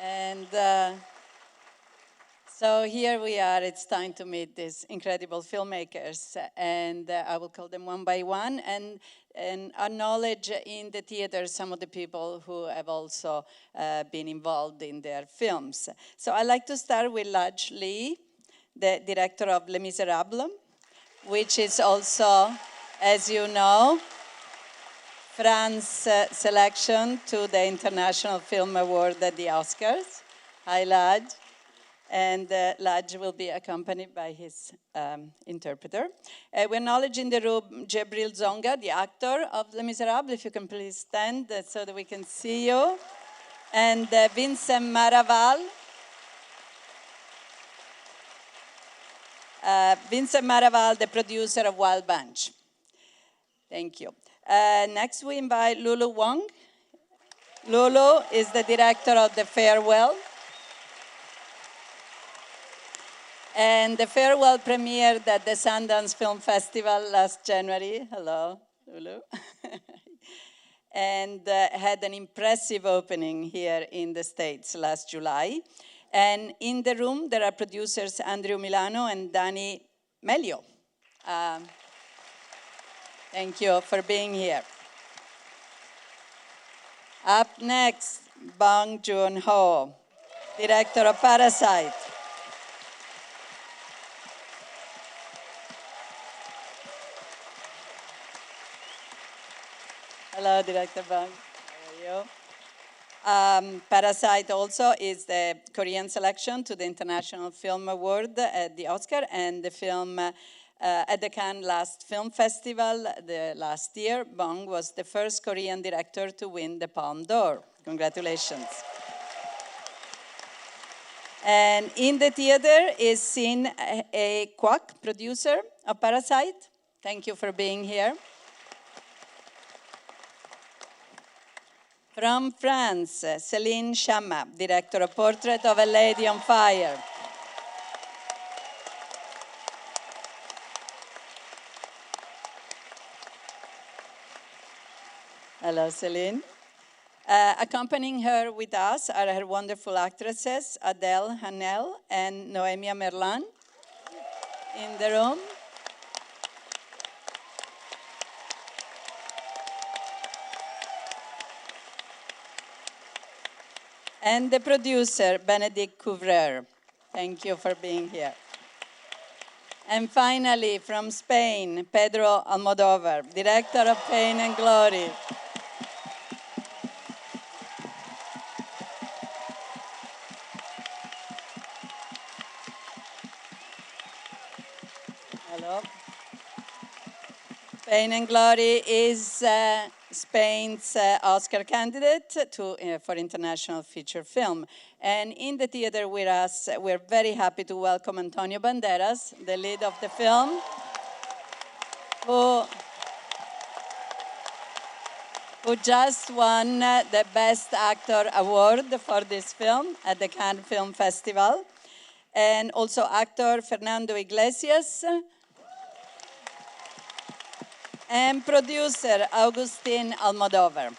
And so here we are. It's time to meet these incredible filmmakers, and I will call them one by one and acknowledge in the theater some of the people who have also been involved in their films. So I'd like to start with Ladj Ly, the director of Les Miserables, which is also, as you know, France's selection to the International Film Award at the Oscars. Hi, Ladj. And Ladj will be accompanied by his interpreter. We acknowledge in the room Djibril Zonga, the actor of Les Miserables. If you can please stand so that we can see you. And Vincent Maraval. Vincent Maraval, the producer of Wild Bunch. Thank you. Next, we invite Lulu Wang. Lulu is the director of The Farewell. And The Farewell premiered at the Sundance Film Festival last January. Hello, Lulu. And had an impressive opening here in the States last July. And in the room, there are producers Andrew Milano and Dani Melio. Thank you for being here. Up next, Bong Joon Ho, director of Parasite. Hello, Director Bong. How are you? Parasite also is the Korean selection to the International Film Award at the Oscar, and the film at the Cannes Last Film Festival last year. Bong was the first Korean director to win the Palme d'Or. Congratulations. And in the theater is Sin A Kwak, producer of Parasite. Thank you for being here. From France, Céline Sciamma, director of Portrait of a Lady on Fire. Hello, Céline. Accompanying her with us are her wonderful actresses, Adèle Hanel and Noémia Merlan, in the room. And the producer, Bénédicte Couvreur. Thank you for being here. And finally, from Spain, Pedro Almodóvar, director of Pain and Glory. Hello. Pain and Glory is Spain's Oscar candidate for international feature film. And in the theater with us, we're very happy to welcome Antonio Banderas, the lead of the film, who just won the Best Actor Award for this film at the Cannes Film Festival. And also actor Fernando Iglesias, and producer Agustín Almodóvar.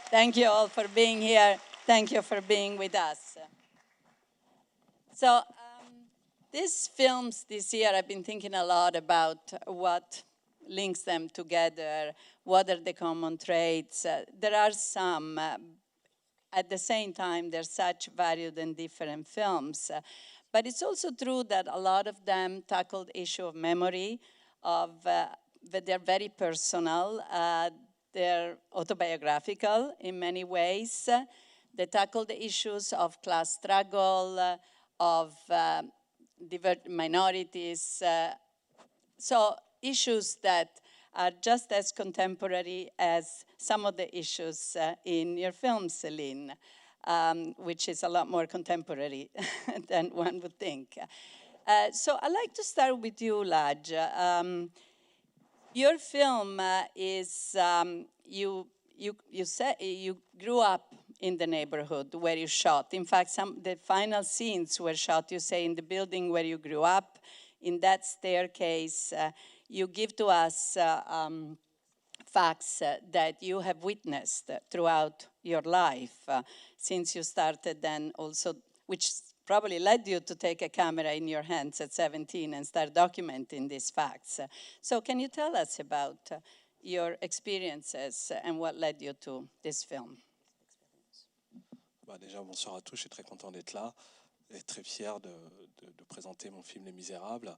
Thank you all for being here. Thank you for being with us. So these films this year, I've been thinking a lot about what links them together, what are the common traits. There are some. At the same time, they're such varied and different films. But it's also true that a lot of them tackled the issue of memory, but they're very personal. They're autobiographical in many ways. They tackle the issues of class struggle, of minorities. So issues that are just as contemporary as some of the issues in your film, Céline, which is a lot more contemporary than one would think. So I'd like to start with you, Ladj. Your film is, you grew up in the neighborhood where you shot. In fact, the final scenes were shot, you say, in the building where you grew up. In that staircase, you give to us facts that you have witnessed throughout your life since you started then also, which probably led you to take a camera in your hands at 17 and start documenting these facts. So can you tell us about your experiences and what led you to this film? Bah déjà, bonsoir à tous, je suis très content d'être là et très fier de présenter mon film Les Misérables.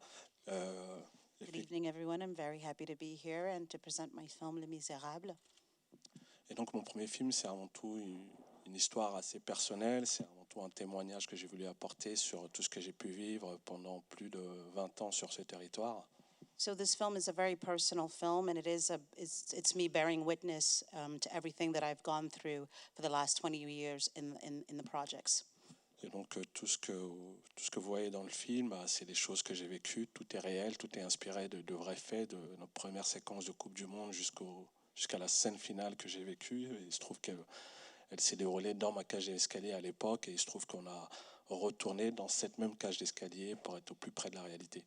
Good evening, everyone. I'm very happy to be here and to present my film Les Misérables. Et donc mon premier film, c'est avant tout une histoire assez personnelle, c'est avant tout un témoignage que j'ai voulu apporter sur tout ce que j'ai pu vivre pendant plus de 20 ans sur ce territoire. So this film is a very personal film, and it's me bearing witness to everything that I've gone through for the last 20 years in the projects. Et donc tout ce que vous voyez dans le film, c'est des choses que j'ai vécues, tout est réel, tout est inspiré de vrais faits, de notre première séquence de Coupe du Monde jusqu'à la scène finale que j'ai vécue. Et il se trouve qu'elle s'est déroulée dans ma cage d'escalier à l'époque, et il se trouve qu'on a retourné dans cette même cage d'escalier pour être au plus près de la réalité.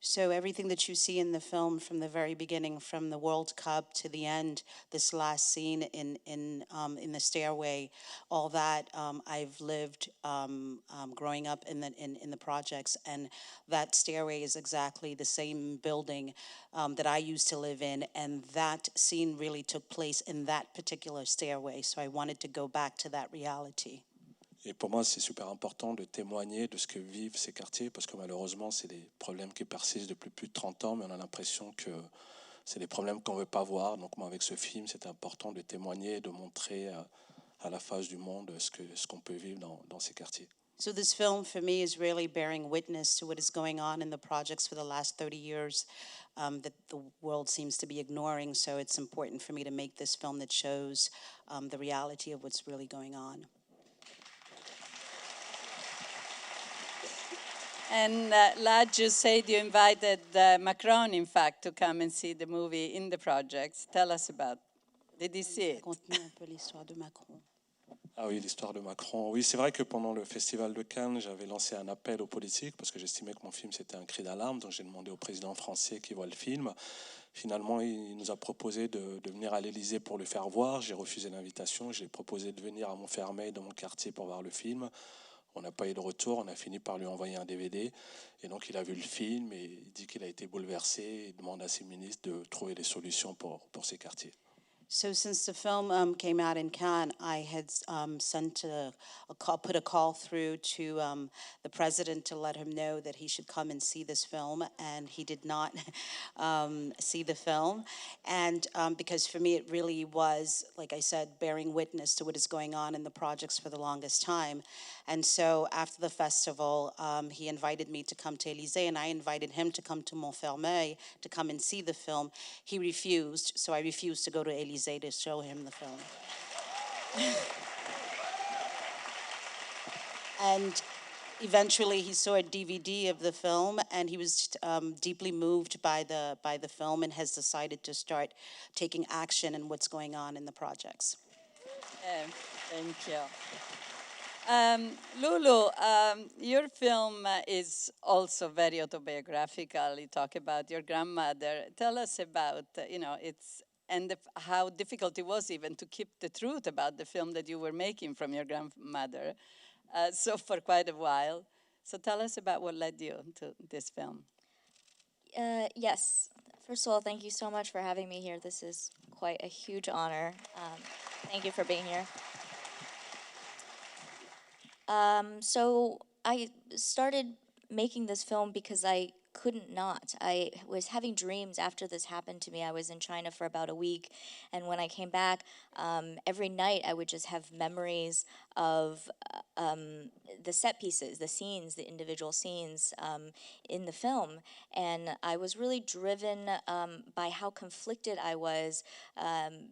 So everything that you see in the film, from the very beginning, from the World Cup to the end, this last scene in the stairway, all that I've lived growing up in the projects, and that stairway is exactly the same building that I used to live in, and that scene really took place in that particular stairway. So I wanted to go back to that reality. Et pour moi, c'est super important de témoigner de ce que vivent ces quartiers, parce que malheureusement, c'est des problèmes qui persistent depuis plus de 30 ans, mais on a l'impression que c'est des problèmes qu'on ne veut pas voir. Donc moi, avec ce film, c'est important de témoigner et de montrer à la face du monde ce qu'on peut vivre dans ces quartiers. So this film, for me, is really bearing witness to what is going on in the projects for the last 30 years that the world seems to be ignoring. So it's important for me to make this film that shows the reality of what's really going on. And Ladj, you said you invited Macron, in fact, to come and see the movie in the projects. Tell us about. Did he see it? Raconte-nous un peu l'histoire de Macron. Ah oui, l'histoire de Macron. Oui, c'est vrai que pendant le Festival de Cannes, j'avais lancé un appel aux politiques parce que j'estimais que mon film c'était un cri d'alarme. Donc j'ai demandé au président français qui voit le film. Finalement, il nous a proposé de venir à l'Élysée pour le faire voir. J'ai refusé l'invitation. J'ai proposé de venir à Montfermeil, dans mon quartier, pour voir le film. On n'a pas eu de retour, on a fini par lui envoyer un DVD. Et donc il a vu le film et il dit qu'il a été bouleversé et demande à ses ministres de trouver des solutions pour ces quartiers. So since the film came out in Cannes, I had put a call through to the president to let him know that he should come and see this film, and he did not see the film. And because for me it really was, like I said, bearing witness to what is going on in the projects for the longest time. And so after the festival, he invited me to come to Élysée, and I invited him to come to Montfermeil to come and see the film. He refused, so I refused to go to Élysée to show him the film. And eventually he saw a DVD of the film, and he was deeply moved by the film, and has decided to start taking action in what's going on in the projects. Thank you. Lulu, your film is also very autobiographical. You talk about your grandmother. Tell us about, how difficult it was even to keep the truth about the film that you were making from your grandmother. So for quite a while. So tell us about what led you to this film. Yes. First of all, thank you so much for having me here. This is quite a huge honor. Thank you for being here. So I started making this film because I couldn't not. I was having dreams after this happened to me. I was in China for about a week, and when I came back, every night I would just have memories of the set pieces, the scenes, the individual scenes in the film, and I was really driven by how conflicted I was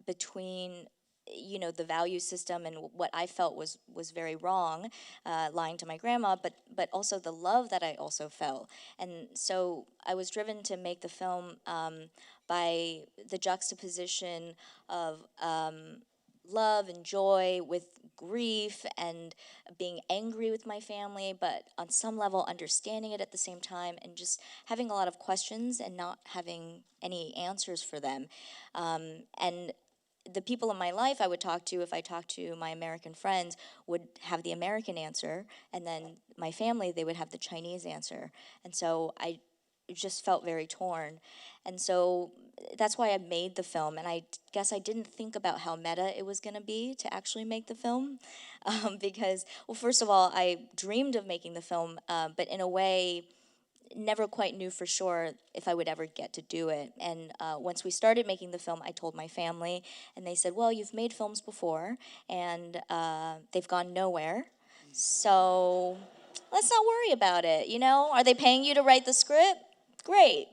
between the value system and what I felt was very wrong, lying to my grandma, but also the love that I also felt. And so I was driven to make the film by the juxtaposition of love and joy with grief and being angry with my family, but on some level understanding it at the same time and just having a lot of questions and not having any answers for them. And the people in my life I would talk to, if I talked to my American friends, would have the American answer, and then my family, they would have the Chinese answer. And so I just felt very torn. And so that's why I made the film, and I guess I didn't think about how meta it was going to be to actually make the film, because, well, first of all, I dreamed of making the film, but in a way, never quite knew for sure if I would ever get to do it. And once we started making the film, I told my family, and they said, well, you've made films before, and they've gone nowhere, so let's not worry about it, you know? Are they paying you to write the script? Great.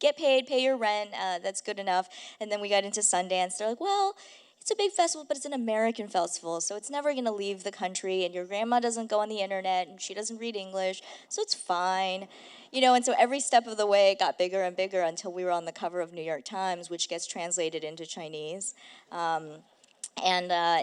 Get paid, pay your rent, that's good enough. And then we got into Sundance. They're like, well, it's a big festival, but it's an American festival, so it's never going to leave the country, and your grandma doesn't go on the internet, and she doesn't read English, so it's fine. You know, and so every step of the way it got bigger and bigger until we were on the cover of New York Times, which gets translated into Chinese. And,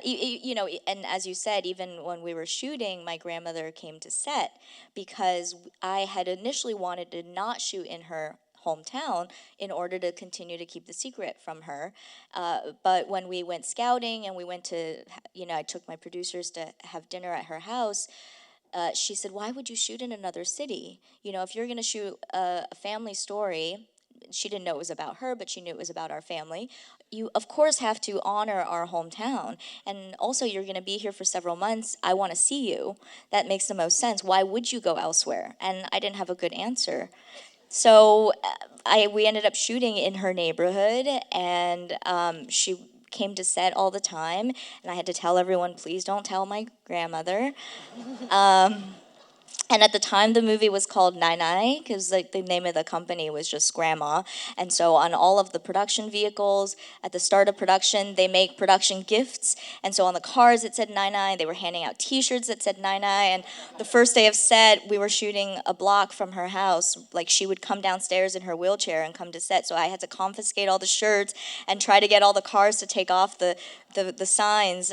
you know, and as you said, even when we were shooting, my grandmother came to set because I had initially wanted to not shoot in her hometown in order to continue to keep the secret from her. But when we went scouting and we went to, you know, I took my producers to have dinner at her house, she said, why would you shoot in another city? You know, if you're going to shoot a family story, she didn't know it was about her, but she knew it was about our family. You, of course, have to honor our hometown. And also, you're going to be here for several months. I want to see you. That makes the most sense. Why would you go elsewhere? And I didn't have a good answer. So we ended up shooting in her neighborhood, and she came to set all the time. And I had to tell everyone, please don't tell my grandmother. And at the time, the movie was called Nai Nai, because like the name of the company was just Grandma. And so on all of the production vehicles, at the start of production, they make production gifts. And so on the cars, it said Nai Nai. They were handing out T-shirts that said Nai Nai. And the first day of set, we were shooting a block from her house. Like, she would come downstairs in her wheelchair and come to set. So I had to confiscate all the shirts and try to get all the cars to take off the signs.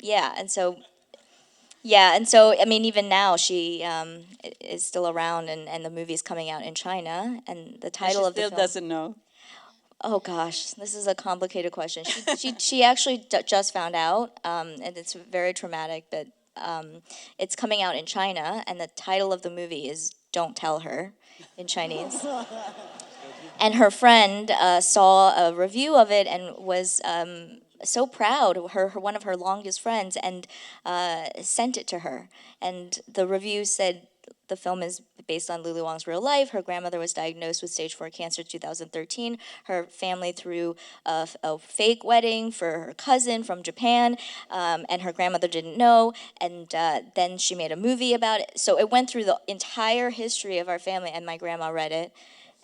Yeah, and so... Yeah, and so, I mean, even now, she is still around, and the movie's coming out in China, and the title of the film... She still doesn't know. Oh, gosh, this is a complicated question. She actually just found out, and it's very traumatic, but it's coming out in China, and the title of the movie is Don't Tell Her in Chinese. And her friend saw a review of it and was... so proud, one of her longest friends, and sent it to her. And the review said the film is based on Lulu Wang's real life. Her grandmother was diagnosed with stage 4 cancer in 2013. Her family threw a fake wedding for her cousin from Japan, and her grandmother didn't know. And then she made a movie about it. So it went through the entire history of our family, and my grandma read it.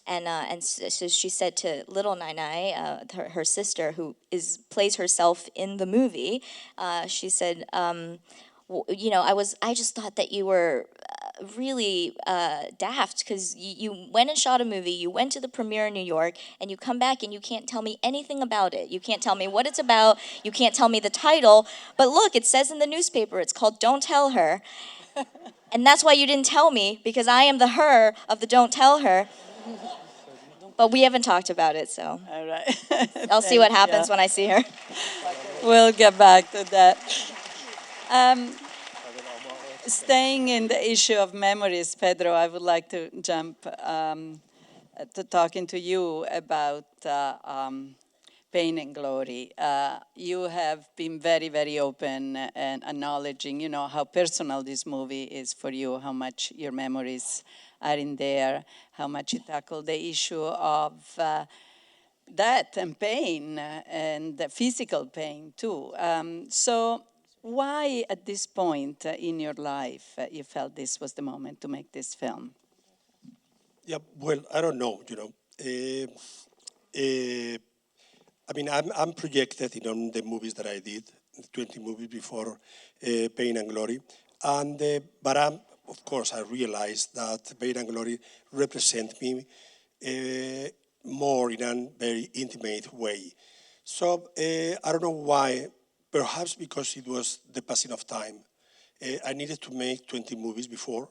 And so she said to little Nai Nai, her sister, who plays herself in the movie, she said, you know, I just thought that you were really daft, because you went and shot a movie, you went to the premiere in New York, and you come back and you can't tell me anything about it. You can't tell me what it's about. You can't tell me the title. But look, it says in the newspaper, it's called Don't Tell Her. And that's why you didn't tell me, because I am the her of the Don't Tell Her. But we haven't talked about it, so All right. I'll see what happens when I see her. We'll get back to that. Staying in the issue of memories, Pedro, I would like to jump to talking to you about Pain and Glory. You have been very, very open and acknowledging, you know, how personal this movie is for you, how much your memories are in there, how much you tackle the issue of death and pain and the physical pain too. So why at this point in your life you felt this was the moment to make this film? Yeah, well, I don't know, you know. I mean, I'm projected in the movies that I did, 20 movies before Pain and Glory. And, but of course, I realized that Pain and Glory represent me more in a very intimate way. So I don't know why, perhaps because it was the passing of time. I needed to make 20 movies before,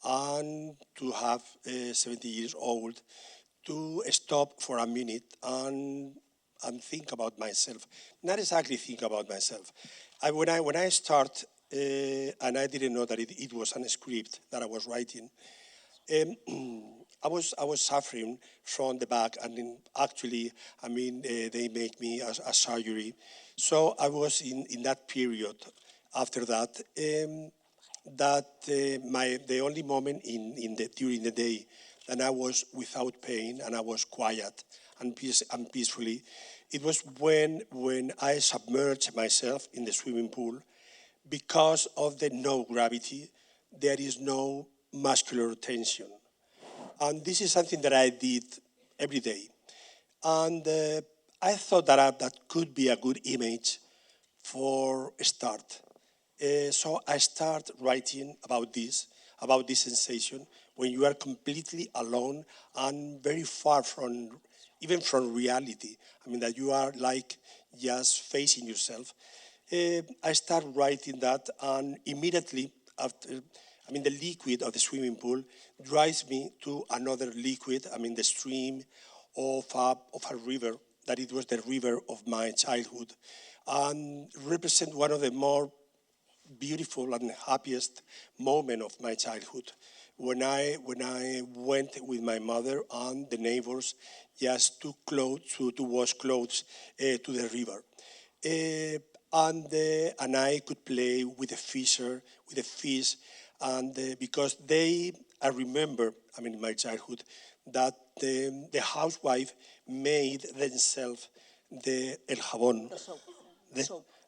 and to have 70 years old, to stop for a minute and think about myself. Not exactly think about myself. When I start, and I didn't know that it was a script that I was writing, I was suffering from the back, and then actually, they make me a surgery. So I was in that period. After that, the only moment during the day that I was without pain and I was quiet and peacefully, it was when I submerged myself in the swimming pool. Because of the no gravity, there is no muscular tension. And this is something that I did every day. And I thought that could be a good image for a start. So I start writing about this sensation when you are completely alone and very far from, even from reality. That you are like just facing yourself. I start writing that, and immediately after, the liquid of the swimming pool drives me to another liquid, the stream of a river, that it was the river of my childhood, and represent one of the more beautiful and happiest moment of my childhood, when I went with my mother and the neighbors just to wash clothes to the river. And I could play with the fish, and because I remember, in my childhood, that the housewife made themselves el jabón,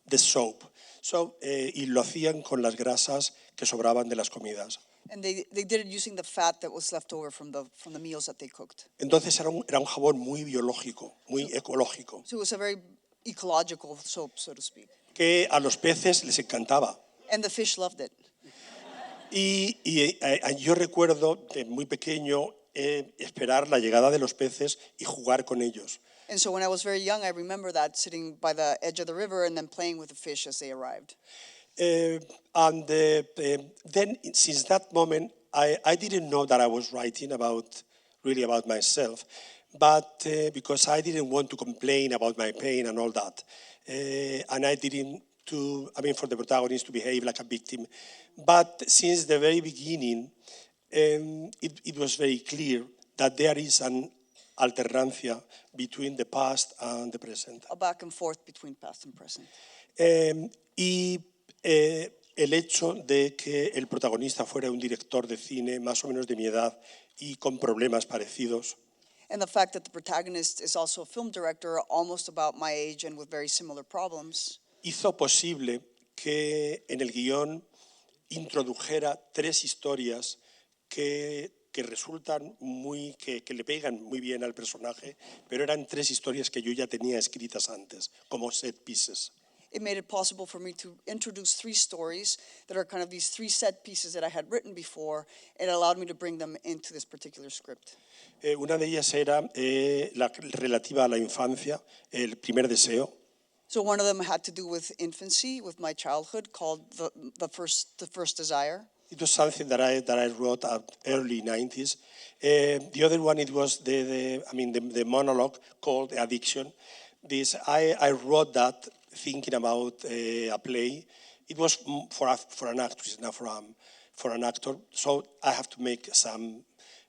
the soap. So, y lo hacían con las grasas que sobraban de las comidas. And they did it using the fat that was left over from the meals that they cooked. Entonces era un jabón muy biológico, muy ecológico, So it was a very ecological soap, so to speak. que a los peces les encantaba. And the fish loved it. Y yo recuerdo de muy pequeño esperar la llegada de los peces y jugar con ellos. And so when I was very young, I remember that, sitting by the edge of the river and then playing with the fish as they arrived. Then, since that moment, I didn't know that I was writing really about myself, but because I didn't want to complain about my pain and all that, and I didn't for the protagonist to behave like a victim. But since the very beginning, it was very clear that there is an alternancia between the past and the present. A back and forth between past and present. El hecho de que el protagonista fuera un director de cine más o menos de mi edad y con problemas parecidos, And the fact that the protagonist is also a film director, almost about my age and with very similar problems, hizo posible que en el guión introdujera tres historias que resultan que le pegan muy bien al personaje, pero eran tres historias que yo ya tenía escritas antes, como set pieces. it made it possible for me to introduce three stories that are kind of these three set pieces that I had written before. It allowed me to bring them into this particular script. Una de ellas era la relativa a la infancia, el primer deseo. So one of them had to do with infancy, with my childhood, called the first desire. It was something that I wrote at early 90s. The other one, it was the monologue called Addiction. I wrote that thinking about a play. It was for an actress, not for an actor. So I have to make some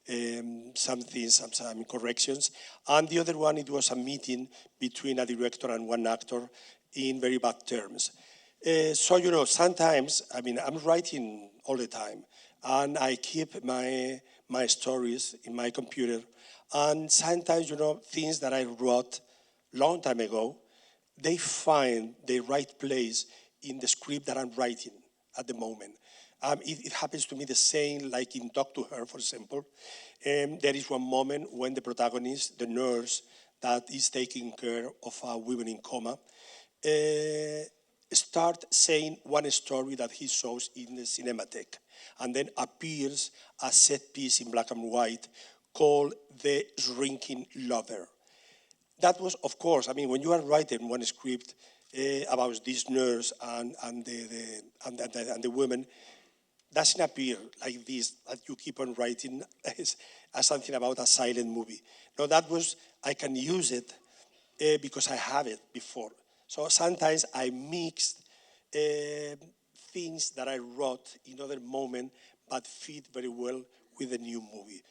things, some corrections. And the other one, it was a meeting between a director and one actor in very bad terms. So, sometimes, I'm writing all the time, and I keep my stories in my computer. And sometimes, things that I wrote long time ago, they find the right place in the script that I'm writing at the moment. It happens to me the same, like in Talk to Her, for example. There is one moment when the protagonist, the nurse that is taking care of a woman in coma, start saying one story that he shows in the Cinematheque, and then appears a set piece in black and white called The Shrinking Lover. that was, of course, I mean, when you are writing one script about this nurse and the woman, doesn't appear like this, that you keep on writing as something about a silent movie. No, that was, I can use it because I have it before. So sometimes I mixed things that I wrote in other moment, but fit very well with the new movie.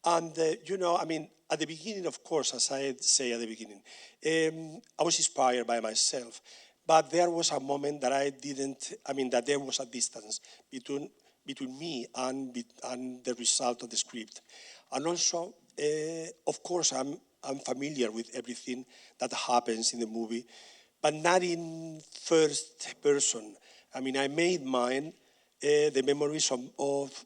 And, you know, I mean, at the beginning, of course, as I say at the beginning, I was inspired by myself. But there was a moment that I didn't, I mean, that there was a distance between me and the result of the script. And also, of course, I'm familiar with everything that happens in the movie, but not in first person. I mean, I made mine the memories of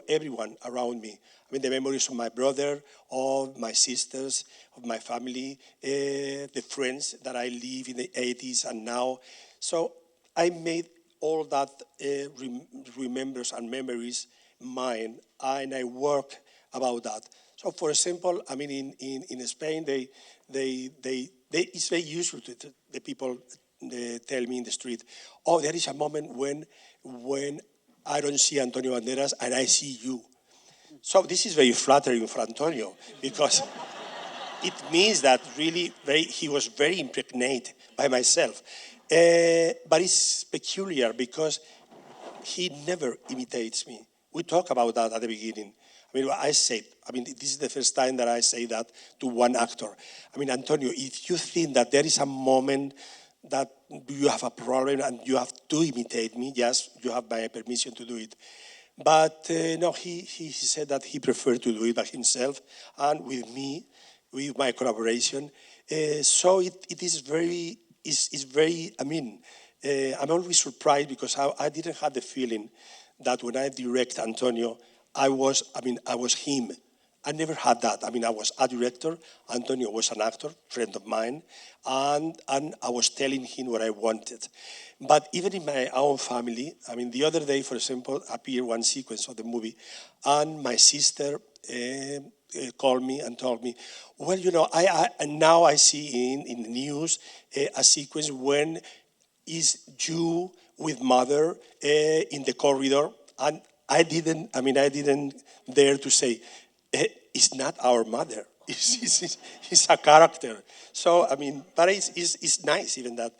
everyone around me. I mean, the memories of my brother, of my sisters, of my family, the friends that I live in the 80s and now. So I made all that remembers and memories mine, and I work about that. So, for example, I mean, in Spain, it's very usual to the people tell me in the street, oh, there is a moment when I don't see Antonio Banderas and I see you. So this is very flattering for Antonio because it means that really he was very impregnated by myself. But it's peculiar because he never imitates me. We talk about that at the beginning. I mean, this is the first time that I say that to one actor. I mean, Antonio, if you think that there is a moment that you have a problem and you have to imitate me, yes, you have my permission to do it. But no, he said that he preferred to do it by himself and with me, with my collaboration. So it is very, I mean, I'm always surprised because I didn't have the feeling that when I direct Antonio, I was him. I never had that. I mean, I was a director, Antonio was an actor, friend of mine, and I was telling him what I wanted. But even in my own family, I mean, the other day, for example, appeared one sequence of the movie, and my sister called me and told me, well, you know, now I see in the news a sequence when is you with mother in the corridor, and I didn't dare to say, it's not our mother. It's a character. So, I mean, but it's nice even that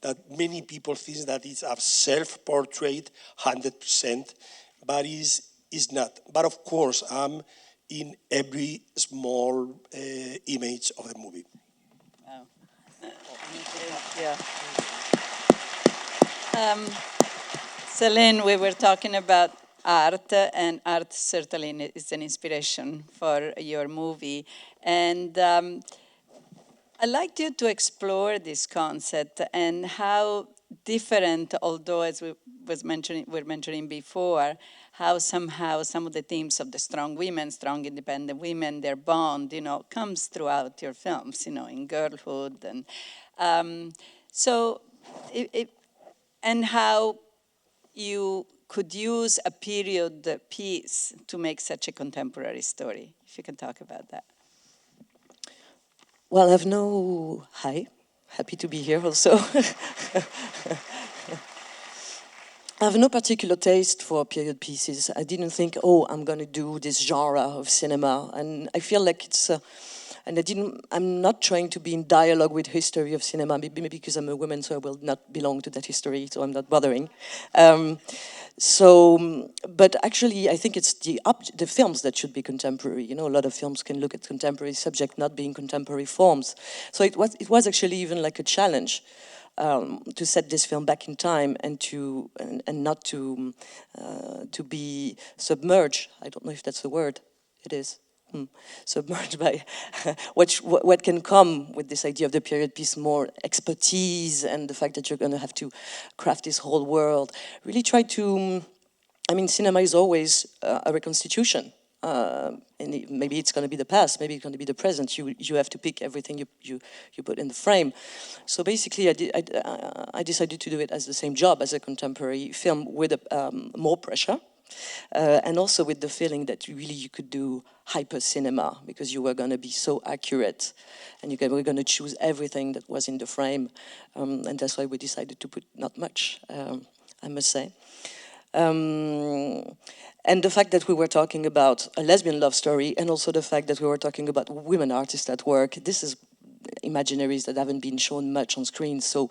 that many people think that it's a self-portrait 100%, but is not. But of course, I'm in every small image of the movie. Wow. Yeah. Céline, we were talking about art, and art certainly is an inspiration for your movie. And I'd like you to explore this concept and how different, although as we were mentioning before, how somehow some of the themes of the strong women, strong independent women, their bond, you know, comes throughout your films, you know, in girlhood, and and how you could use a period piece to make such a contemporary story. If you can talk about that. Well, hi, happy to be here also. I have no particular taste for period pieces. I didn't think, oh, I'm going to do this genre of cinema. And I feel like I'm not trying to be in dialogue with history of cinema, maybe because I'm a woman, so I will not belong to that history, so I'm not bothering. But actually, I think it's the films that should be contemporary. You know, a lot of films can look at contemporary subject not being contemporary forms. So it was actually even like a challenge to set this film back in time and not to be submerged. I don't know if that's the word. It is. Submerged by what can come with this idea of the period piece, more expertise and the fact that you're going to have to craft this whole world. Really try to, cinema is always a reconstitution. And maybe it's going to be the past, maybe it's going to be the present. You have to pick everything you put in the frame. So basically, I decided to do it as the same job as a contemporary film with more pressure. And also with the feeling that really you could do hyper cinema because you were going to be so accurate and you were going to choose everything that was in the frame. And that's why we decided to put not much, I must say. And the fact that we were talking about a lesbian love story and also the fact that we were talking about women artists at work, this is imaginaries that haven't been shown much on screen. So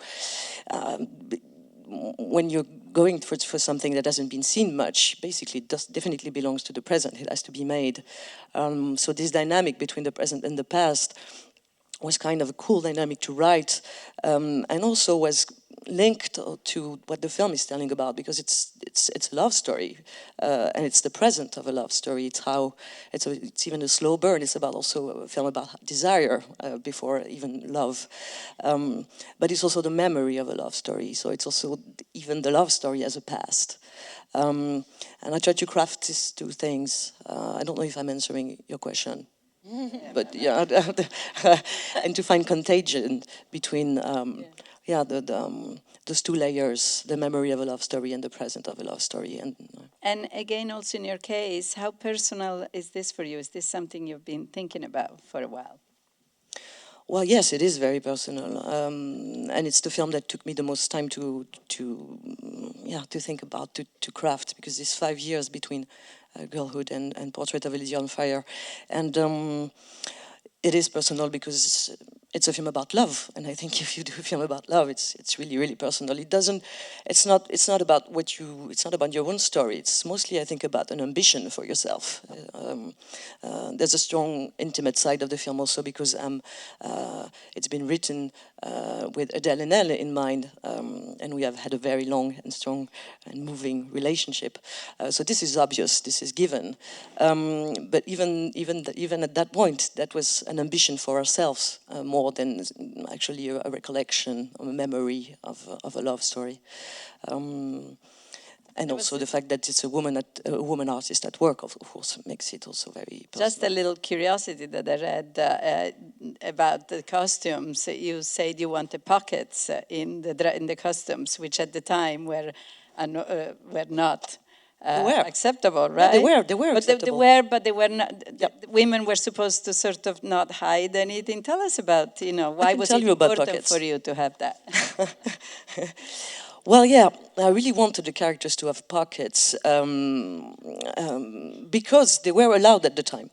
when you're going for something that hasn't been seen much, basically it definitely belongs to the present. It has to be made. So this dynamic between the present and the past was kind of a cool dynamic to write, and also was linked to what the film is telling about, because it's a love story, and it's the present of a love story. It's even a slow burn. It's about also a film about desire before even love, but it's also the memory of a love story. So it's also even the love story as a past. And I try to craft these two things. I don't know if I'm answering your question. But yeah, and to find contagion between those two layers, the memory of a love story and the present of a love story. And again, also in your case, how personal is this for you? Is this something you've been thinking about for a while? Well, yes, it is very personal, and it's the film that took me the most time to think about, to craft, because it's 5 years between Girlhood and Portrait of a Lady on Fire, and it is personal because it's a film about love, and I think if you do a film about love, it's really, really personal. It's not about it's not about your own story. It's mostly, I think, about an ambition for yourself. There's a strong intimate side of the film also because it's been written with Adele and Elle in mind, and we have had a very long and strong and moving relationship. So this is obvious, this is given. But even at that point, that was an ambition for ourselves more than actually a recollection or a memory of a love story. And also the fact that it's a woman artist at work, of course, makes it also very personal. Just a little curiosity that I read about the costumes. You said you wanted pockets in the costumes, which at the time were not acceptable, right? Yeah, they were acceptable. But they were not. Yep. Women were supposed to sort of not hide anything. Tell us about, why was it important for you to have that? Well, yeah, I really wanted the characters to have pockets because they were allowed at the time.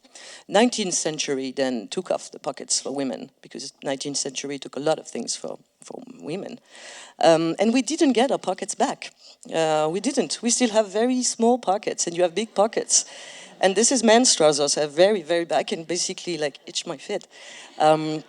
19th century then took off the pockets for women because 19th century took a lot of things for women. And we didn't get our pockets back. We didn't. We still have very small pockets, and you have big pockets. And this is men's trousers, are very, very big. I can basically like itch my fit. And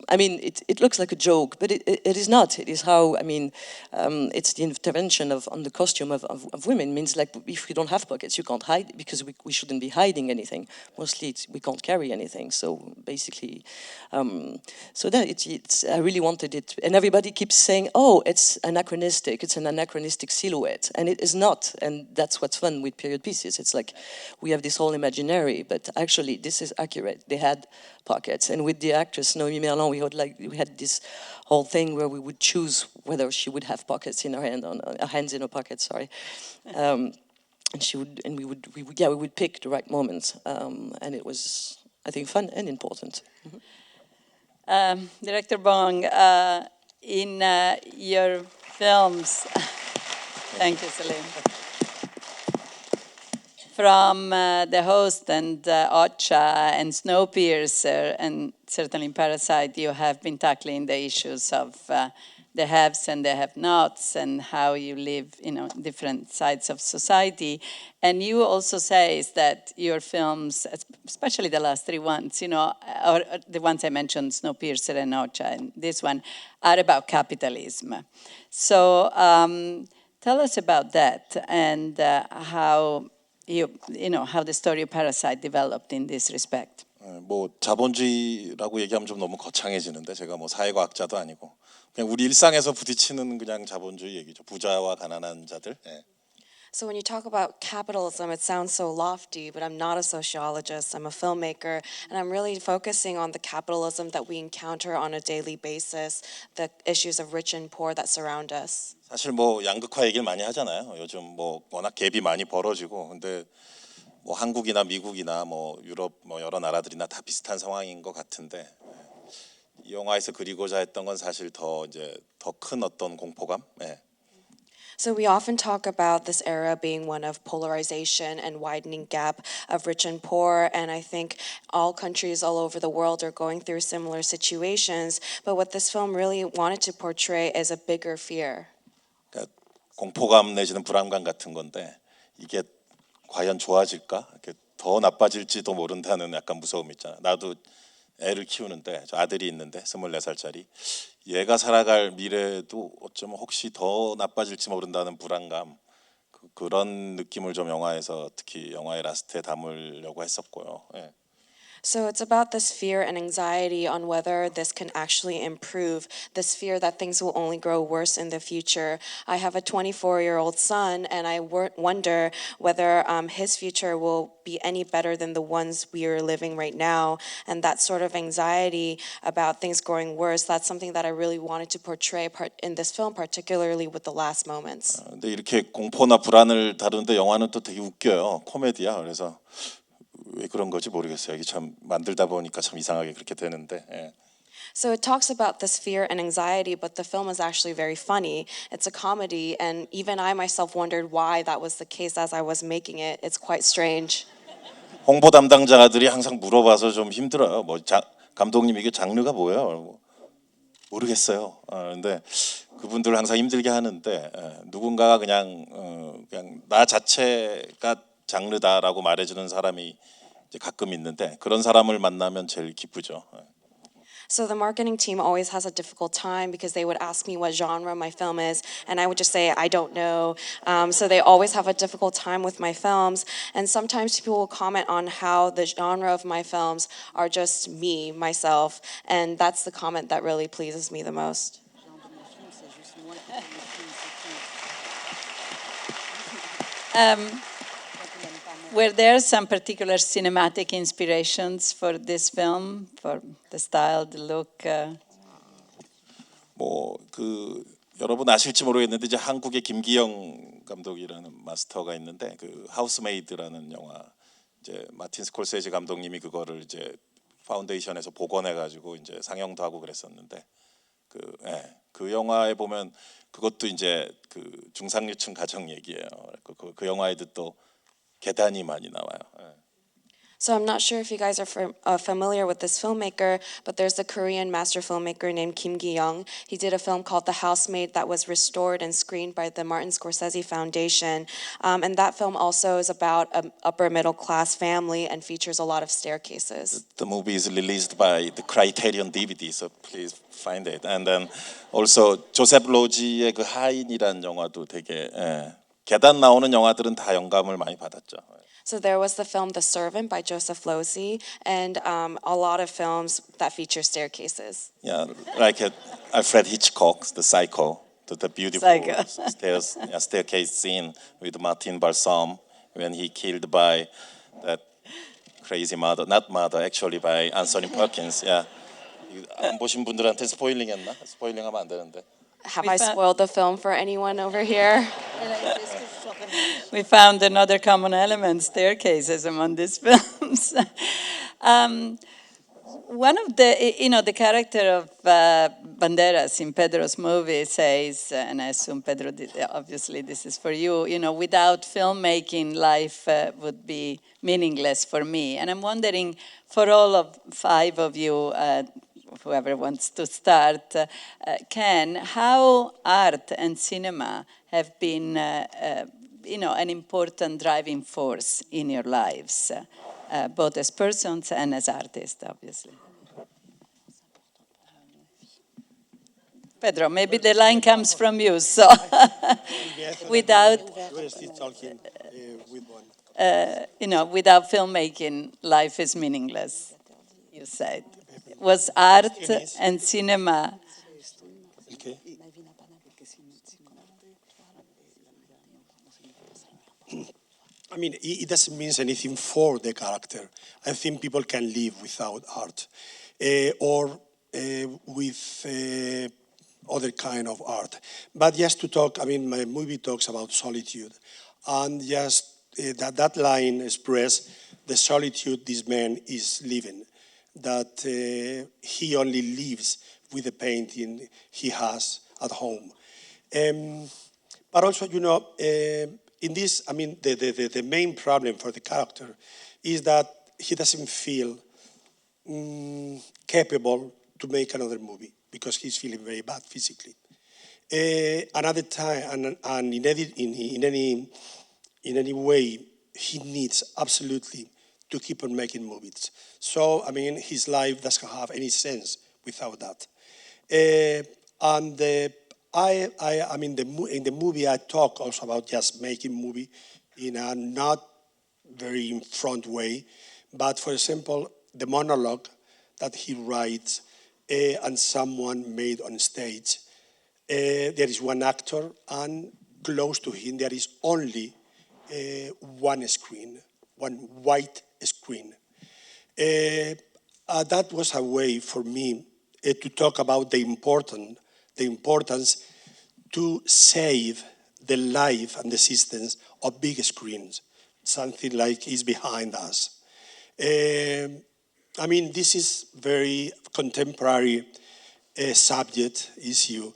it looks like a joke, but it is not. It is how, it's the intervention on the costume of women. It means like if we don't have pockets, you can't hide, because we shouldn't be hiding anything. Mostly we can't carry anything. So basically, I really wanted it. And everybody keeps saying, oh, it's anachronistic. It's an anachronistic silhouette. And it is not. And that's what's fun with period pieces. It's like we have this whole imaginary, but actually this is accurate. They had pockets. And with the actress Noémie Merlan, we had this whole thing where we would choose whether she would have pockets in her hands in her pockets. Sorry, and we would pick the right moments, and it was, I think, fun and important. Mm-hmm. Director Bong, in your films, thank you, Céline. From The Host and Ocha and Snowpiercer, and certainly in Parasite, you have been tackling the issues of the haves and the have-nots and how you live, different sides of society. And you also say that your films, especially the last three ones, or the ones I mentioned, Snowpiercer and Ocha, and this one, are about capitalism. So tell us about that and how how the story of Parasite developed in this respect. 뭐 자본주의라고 얘기하면 좀 너무 거창해지는데, 제가 뭐 사회과학자도 아니고 그냥 우리 일상에서 부딪히는 그냥 자본주의 얘기죠. 부자와 가난한 자들. 예. So when you talk about capitalism, it sounds so lofty, but I'm not a sociologist, I'm a filmmaker, and I'm really focusing on the capitalism that we encounter on a daily basis, the issues of rich and poor that surround us. 사실 뭐 양극화 얘기를 많이 하잖아요. 요즘 뭐 워낙 갭이 많이 벌어지고 근데 뭐 한국이나 미국이나 뭐 유럽 뭐 여러 나라들이나 다 비슷한 상황인 것 같은데 이 영화에서 그리고자 했던 건 사실 더 이제 더 큰 어떤 공포감. 예. So we often talk about this era being one of polarization and widening gap of rich and poor, and I think all countries all over the world are going through similar situations, but what this film really wanted to portray is a bigger fear. 그러니까 공포감 내지는 불안감 같은 건데 이게 과연 좋아질까? 이렇게 더 나빠질지도 모른다는 약간 무서움 있잖아. 나도 애를 키우는데 저 아들이 있는데 24살짜리 얘가 살아갈 미래도 어쩌면 혹시 더 나빠질지 모른다는 불안감 그런 느낌을 좀 영화에서 특히 영화의 라스트에 담으려고 했었고요. 예. So it's about this fear and anxiety on whether this can actually improve, this fear that things will only grow worse in the future. I have a 24-year-old son, and I wonder whether his future will be any better than the ones we are living right now. And that sort of anxiety about things growing worse, that's something that I really wanted to portray in this film, particularly with the last moments. 근데 이렇게 공포나 불안을 다루는데 영화는 또 되게 웃겨요. 코미디야. 그래서 왜 그런 거지 모르겠어요. 이게 참 만들다 보니까 참 이상하게 그렇게 되는데. 예. So it talks about this fear and anxiety, but the film is actually very funny. It's a comedy, and even I myself wondered why that was the case as I was making it. It's quite strange. 홍보 담당자들이 항상 물어봐서 좀 힘들어요. 뭐 감독님 이게 장르가 뭐예요? 모르겠어요. 근데 그분들 항상 힘들게 하는데 누군가가 그냥 나 자체가 장르다라고 말해주는 사람이 이제 가끔 있는데 그런 사람을 만나면 제일 기쁘죠. So the marketing team always has a difficult time because they would ask me what genre my film is, and I would just say, I don't know. So they always have a difficult time with my films, and sometimes people will comment on how the genre of my films are just me, myself, and that's the comment that really pleases me the most. Were there some particular cinematic inspirations for this film, for the style, the look? 뭐 그 여러분 아실지 모르겠는데 이제 한국의 김기영 감독이라는 마스터가 있는데 그 하우스메이드라는 영화 이제 마틴 스콜세지 감독님이 그거를 이제 파운데이션에서 복원해 가지고 이제 상영도 하고 그랬었는데 그 영화에 보면 그것도 이제 그 중상류층 가정 얘기예요. 그 영화에도 또 계단이 많이 나와요. So I'm not sure if you guys are familiar with this filmmaker, but there's a Korean master filmmaker named Kim Gi-young. He did a film called The Housemaid that was restored and screened by the Martin Scorsese Foundation. And that film also is about an upper middle class family and features a lot of staircases. The movie is released by the Criterion DVD, so please find it. And then also 조셉 로지의 그 하인이라는 영화도 되게 계단 나오는 영화들은 다 영감을 많이 받았죠. So there was the film The Servant by Joseph Losey, and a lot of films that feature staircases. Yeah, like Alfred Hitchcock's The Psycho, the beautiful staircase scene with Martin Balsam when he killed by that crazy mother, not mother, actually by Anthony Perkins. Yeah, 안 보신 분들한테 스포일링했나? 스포일링하면 안 되는데. Have I spoiled the film for anyone over here? We found another common element, staircases, among these films. One of the character of Banderas in Pedro's movie says, and I assume Pedro, obviously this is for you, without filmmaking, life would be meaningless for me. And I'm wondering, for all of five of you, whoever wants to start how art and cinema have been, an important driving force in your lives, both as persons and as artists, obviously. Pedro, maybe the line comes from you, so without filmmaking, life is meaningless, you said. Was art and cinema I mean, it doesn't mean anything for the character. I think people can live without art, or with other kind of art. But just to talk, I mean, my movie talks about solitude, and just that line expresses the solitude this man is living, that he only lives with the painting he has at home. But also, you know, in this, I mean, the main problem for the character is that he doesn't feel capable to make another movie because he's feeling very bad physically. Another time, and in any way, he needs absolutely to keep on making movies. So, I mean, his life doesn't have any sense without that. I mean, in the movie, I talk also about just making movie in a not very in front way, but for example, the monologue that he writes and someone made on stage. There is one actor, and close to him there is only one screen, one white screen. That was a way for me to talk about the importance to save the life and the existence of big screens, something like is behind us. I mean, this is very contemporary subject issue,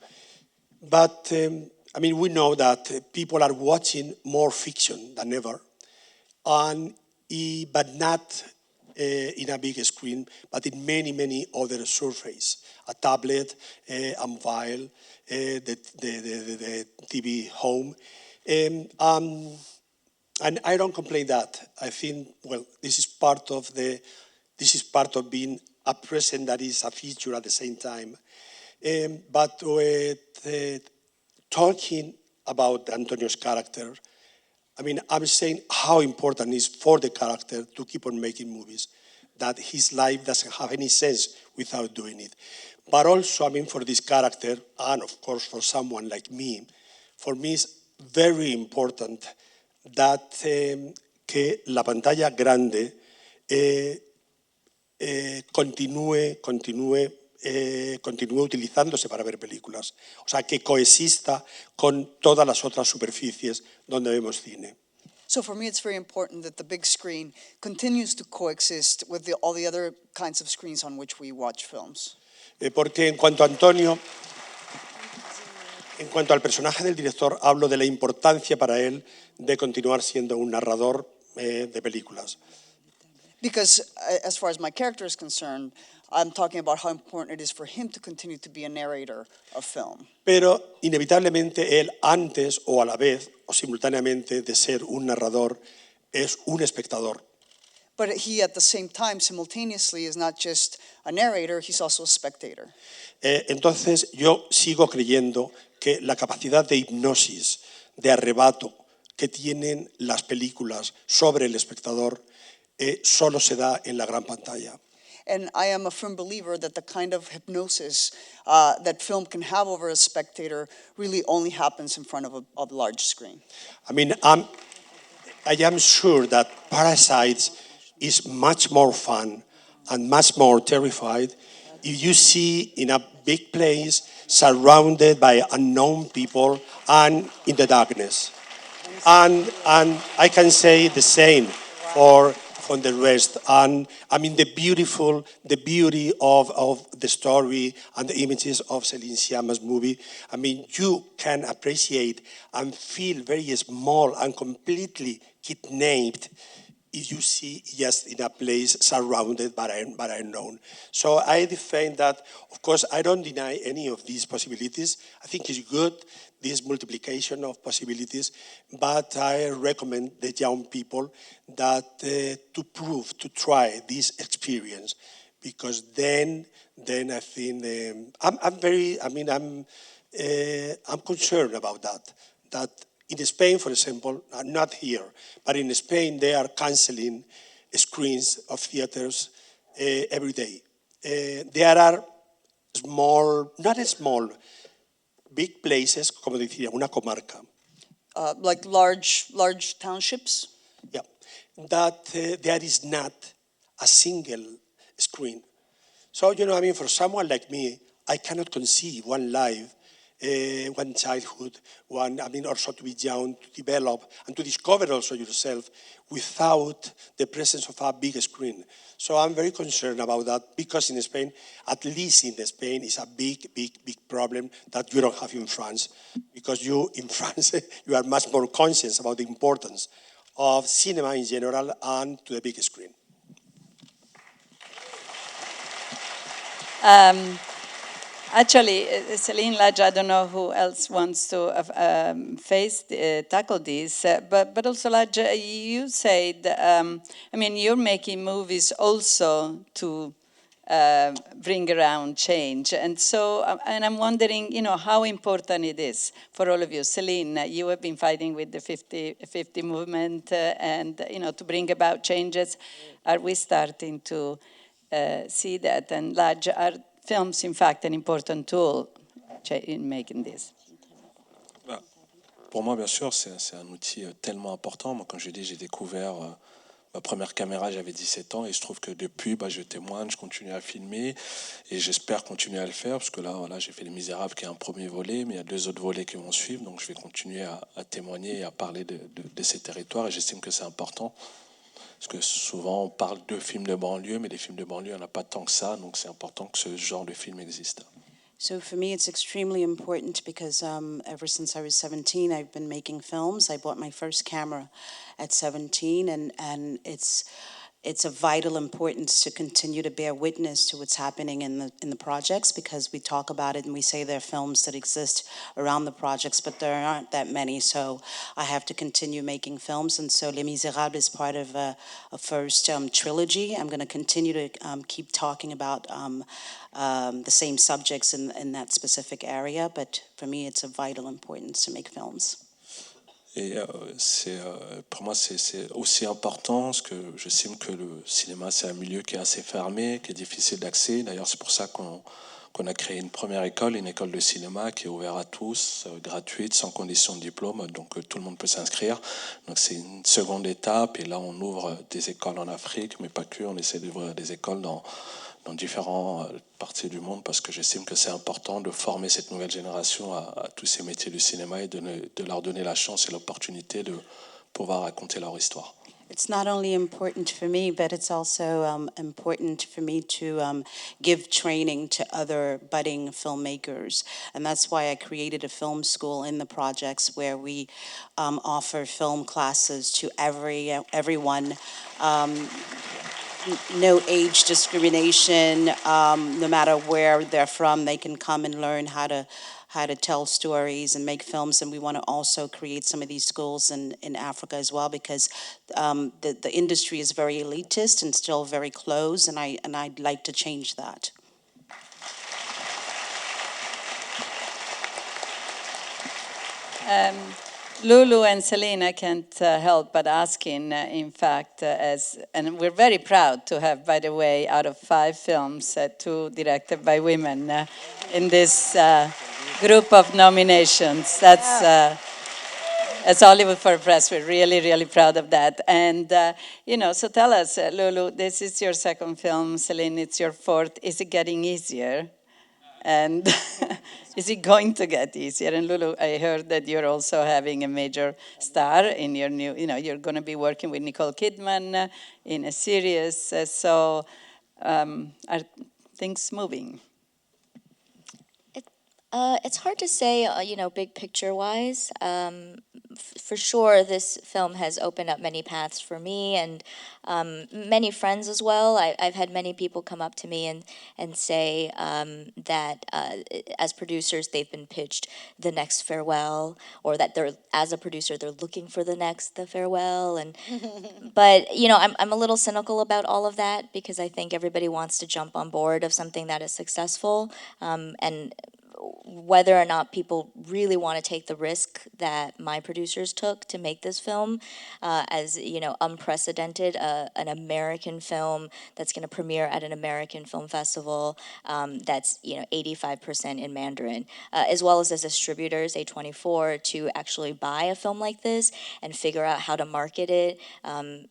but I mean, we know that people are watching more fiction than ever, but not in a big screen, but in many other surfaces, a tablet, a mobile, the TV home. And I don't complain that. I think, well, this is part of being a present that is a feature at the same time. But talking about Antonio's character, I mean, I'm saying how important it is for the character to keep on making movies, that his life doesn't have any sense without doing it. But also, I mean, for this character, and of course for someone like me, for me it's very important that que la pantalla grande continúe utilizándose para ver películas. O sea, que coexista con todas las otras superficies donde vemos cine. So for me, it's very important that the big screen continues to coexist with all the other kinds of screens on which we watch films. Porque en cuanto a Antonio, en cuanto al personaje del director, hablo de la importancia para él de continuar siendo un narrador de películas. Because as far as my character is concerned, I'm talking about how important it is for him to continue to be a narrator of film. Pero inevitablemente él, antes o a la vez o simultáneamente de ser un narrador, es un espectador. But he, at the same time, simultaneously, is not just a narrator, he's also a spectator. Entonces yo sigo creyendo que la capacidad de hipnosis, de arrebato que tienen las películas sobre el espectador solo se da en la gran pantalla. And I am a firm believer that the kind of hypnosis that film can have over a spectator really only happens in front of a large screen. I mean, I am sure that Parasite is much more fun and much more terrified if you see in a big place surrounded by unknown people and in the darkness. And I can say the same for the rest. And I mean, the beauty of the story and the images of Céline Sciamma's movie. I mean, you can appreciate and feel very small and completely kidnapped if you see just in a place surrounded by unknown. So I defend that. Of course, I don't deny any of these possibilities. I think it's good, this multiplication of possibilities, but I recommend the young people that to try this experience, because then I think I'm concerned about that in Spain, for example, not here, but in Spain they are canceling screens of theaters every day. There are big places, como decía, una comarca. Like large townships? Yeah, that there is not a single screen. So, you know, I mean, for someone like me, I cannot conceive one life, one childhood, one, I mean, also to be young, to develop, and to discover also yourself without the presence of a big screen. So I'm very concerned about that because in Spain, at least in Spain, is a big, big, big problem that you don't have in France. Because you, in France, you are much more conscious about the importance of cinema in general and to the big screen. Actually, Céline, Ladj, I don't know who else wants to tackle this, but also Ladj, you said, I mean, you're making movies also to bring around change, and so, and I'm wondering, you know, how important it is for all of you. Céline, you have been fighting with the 50-50 movement, and, you know, to bring about changes. Are we starting to see that? And Ladj, are films, in fact, an important tool in making this? Pour moi, bien sûr, c'est un outil tellement important. Moi, quand je dis, j'ai découvert ma première caméra, j'avais 17 ans, et je trouve que depuis, je témoigne, je continue à filmer, et j'espère continuer à le faire, parce que là, voilà, j'ai fait Les Misérables, qui est un premier volet, mais il y a 2 autres volets qui vont suivre, donc je vais continuer à témoigner et à parler de ces territoires, et j'estime que c'est important. Parce que souvent, on parle de films de banlieue, mais les films de banlieue, il n'y en a pas tant que ça, donc c'est important que ce genre de film existe. So for me, it's extremely important because ever since I was 17, I've been making films. I bought my first camera at 17, and it's of vital importance to continue to bear witness to what's happening in the projects, because we talk about it and we say there are films that exist around the projects, but there aren't that many. So I have to continue making films, and so Les Misérables is part of a first trilogy. I'm going to continue to keep talking about the same subjects in that specific area, but for me, it's of vital importance to make films. Et pour moi, c'est aussi important, parce que j'estime que le cinéma, c'est un milieu qui est assez fermé, qui est difficile d'accès. D'ailleurs, c'est pour ça qu'on a créé une première école, une école de cinéma qui est ouverte à tous, gratuite, sans condition de diplôme, donc tout le monde peut s'inscrire. Donc c'est une seconde étape, et là, on ouvre des écoles en Afrique, mais pas que, on essaie d'ouvrir des écoles dans différentes parties du monde, parce que j'estime que c'est important de former cette nouvelle génération à tous ces métiers du cinéma et de leur donner la chance et l'opportunité de pouvoir raconter leur histoire. It's not only important for me, but it's also important for me to give training to other budding filmmakers. And that's why I created a film school in the projects where we offer film classes to everyone. No age discrimination, no matter where they're from, they can come and learn how to tell stories and make films. And we want to also create some of these schools in Africa as well, because the industry is very elitist and still very closed, and I'd like to change that. Lulu and Céline, I can't help but asking, in fact, and we're very proud to have, by the way, out of 5 films, 2 directed by women in this group of nominations. That's as Hollywood for Press, we're really, really proud of that. And, you know, so tell us, Lulu, this is your 2nd film, Céline, it's your 4th. Is it getting easier? And is it going to get easier? And Lulu, I heard that you're also having a major star in your new, you know, you're going to be working with Nicole Kidman in a series. So are things moving? It's hard to say, you know, big picture-wise. For sure, this film has opened up many paths for me and many friends as well. I've had many people come up to me and say that as producers, they've been pitched the next Farewell, or that as a producer, they're looking for the Farewell. And but, you know, I'm a little cynical about all of that, because I think everybody wants to jump on board of something that is successful. And whether or not people really want to take the risk that my producers took to make this film, as unprecedented, an American film that's going to premiere at an American film festival, that's 85% in Mandarin, as well as distributors, A24, to actually buy a film like this and figure out how to market it. And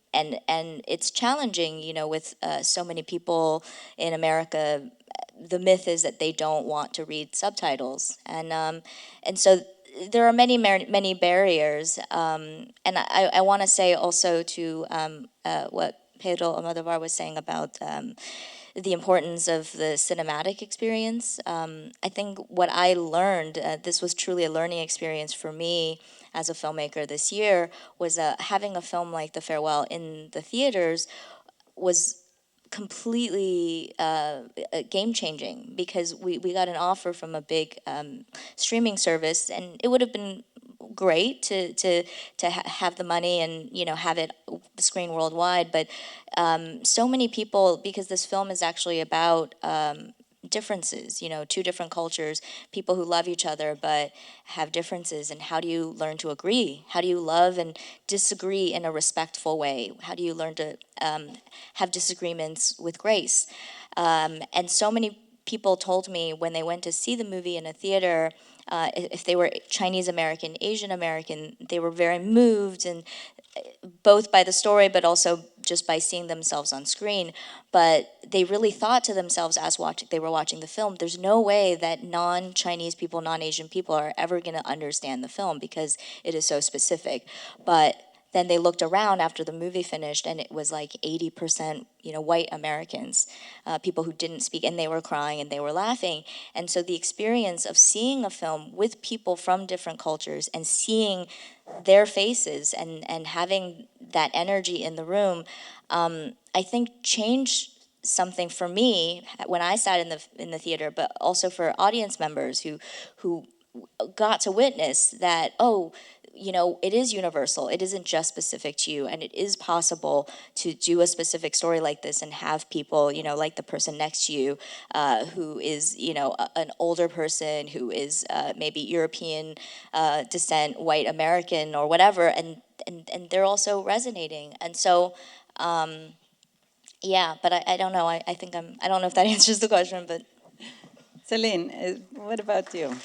it's challenging, with so many people in America. The myth is that they don't want to read subtitles, and so there are many barriers. And I want to say also to what Pedro Almodóvar was saying about the importance of the cinematic experience. I think what I learned, this was truly a learning experience for me as a filmmaker this year, was having a film like The Farewell in the theaters was completely game-changing, because we got an offer from a big streaming service, and it would have been great to have the money and have it screen worldwide, but so many people, because this film is actually about differences, two different cultures, people who love each other but have differences, and how do you learn to agree? How do you love and disagree in a respectful way? How do you learn to have disagreements with grace? And so many people told me when they went to see the movie in a theater, if they were Chinese American, Asian American, they were very moved, and both by the story but also just by seeing themselves on screen. But they really thought to themselves as they were watching the film, there's no way that non-Chinese people, non-Asian people are ever going to understand the film because it is so specific. But then they looked around after the movie finished, and it was like 80%, white Americans, people who didn't speak, and they were crying and they were laughing. And so the experience of seeing a film with people from different cultures and seeing their faces and having that energy in the room, I think changed something for me when I sat in the theater, but also for audience members who got to witness that, it is universal. It isn't just specific to you, and it is possible to do a specific story like this and have people, like the person next to you, who is, an older person who is maybe European descent, white American or whatever, and they're also resonating. And so, yeah, but I don't know. I think I don't know if that answers the question, but. Céline, what about you?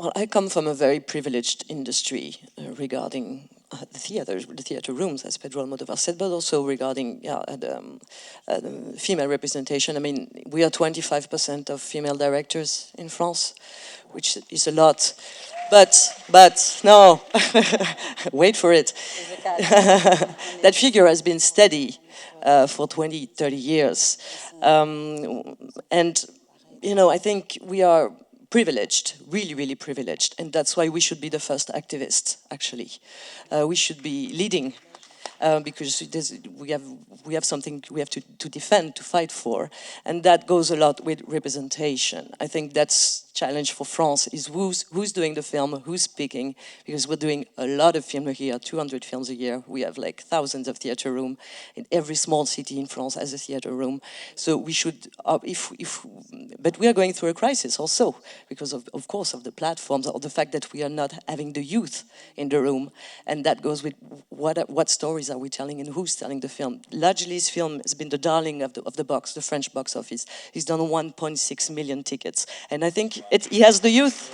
Well, I come from a very privileged industry regarding the theater rooms, as Pedro Almodóvar said, but also regarding the female representation. I mean, we are 25% of female directors in France, which is a lot. But no, wait for it. That figure has been steady for 20, 30 years. And, I think we are privileged, really, really privileged, and that's why we should be the first activists, actually. We should be leading, because we have something we have to defend, to fight for, and that goes a lot with representation. I think that's challenge for France is who's doing the film, who's speaking, because we're doing a lot of film here, 200 films a year. We have like thousands of theater rooms in every small city in France has a theater room. So we should, but we are going through a crisis also because of course of the platforms, or the fact that we are not having the youth in the room, and that goes with what stories are we telling and who's telling the film. Ladj Ly's film has been the darling of the French box office. He's done 1.6 million tickets, and I think he has the youth.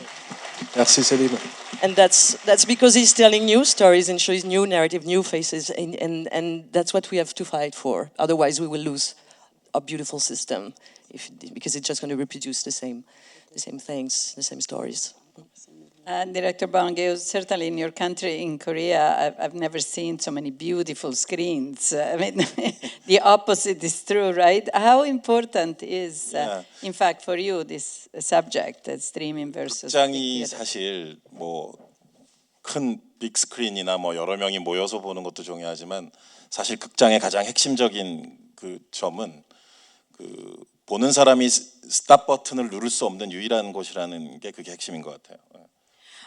Merci Céline. And that's because he's telling new stories and shows new narrative, new faces, and that's what we have to fight for. Otherwise, we will lose our beautiful system, because it's just going to reproduce the same things, the same stories. Director Bong, certainly in your country, in Korea, I've never seen so many beautiful screens. I mean, the opposite is true, right? How important is, in fact, for you, this subject, streaming versus 극장이 사실 큰 빅스크린이나 여러 명이 모여서 보는 것도 중요하지만 사실 극장의 가장 핵심적인 그 점은 그 보는 사람이 스탑 버튼을 누를 수 없는 유일한 곳이라는 게 그게 핵심인 것 같아요.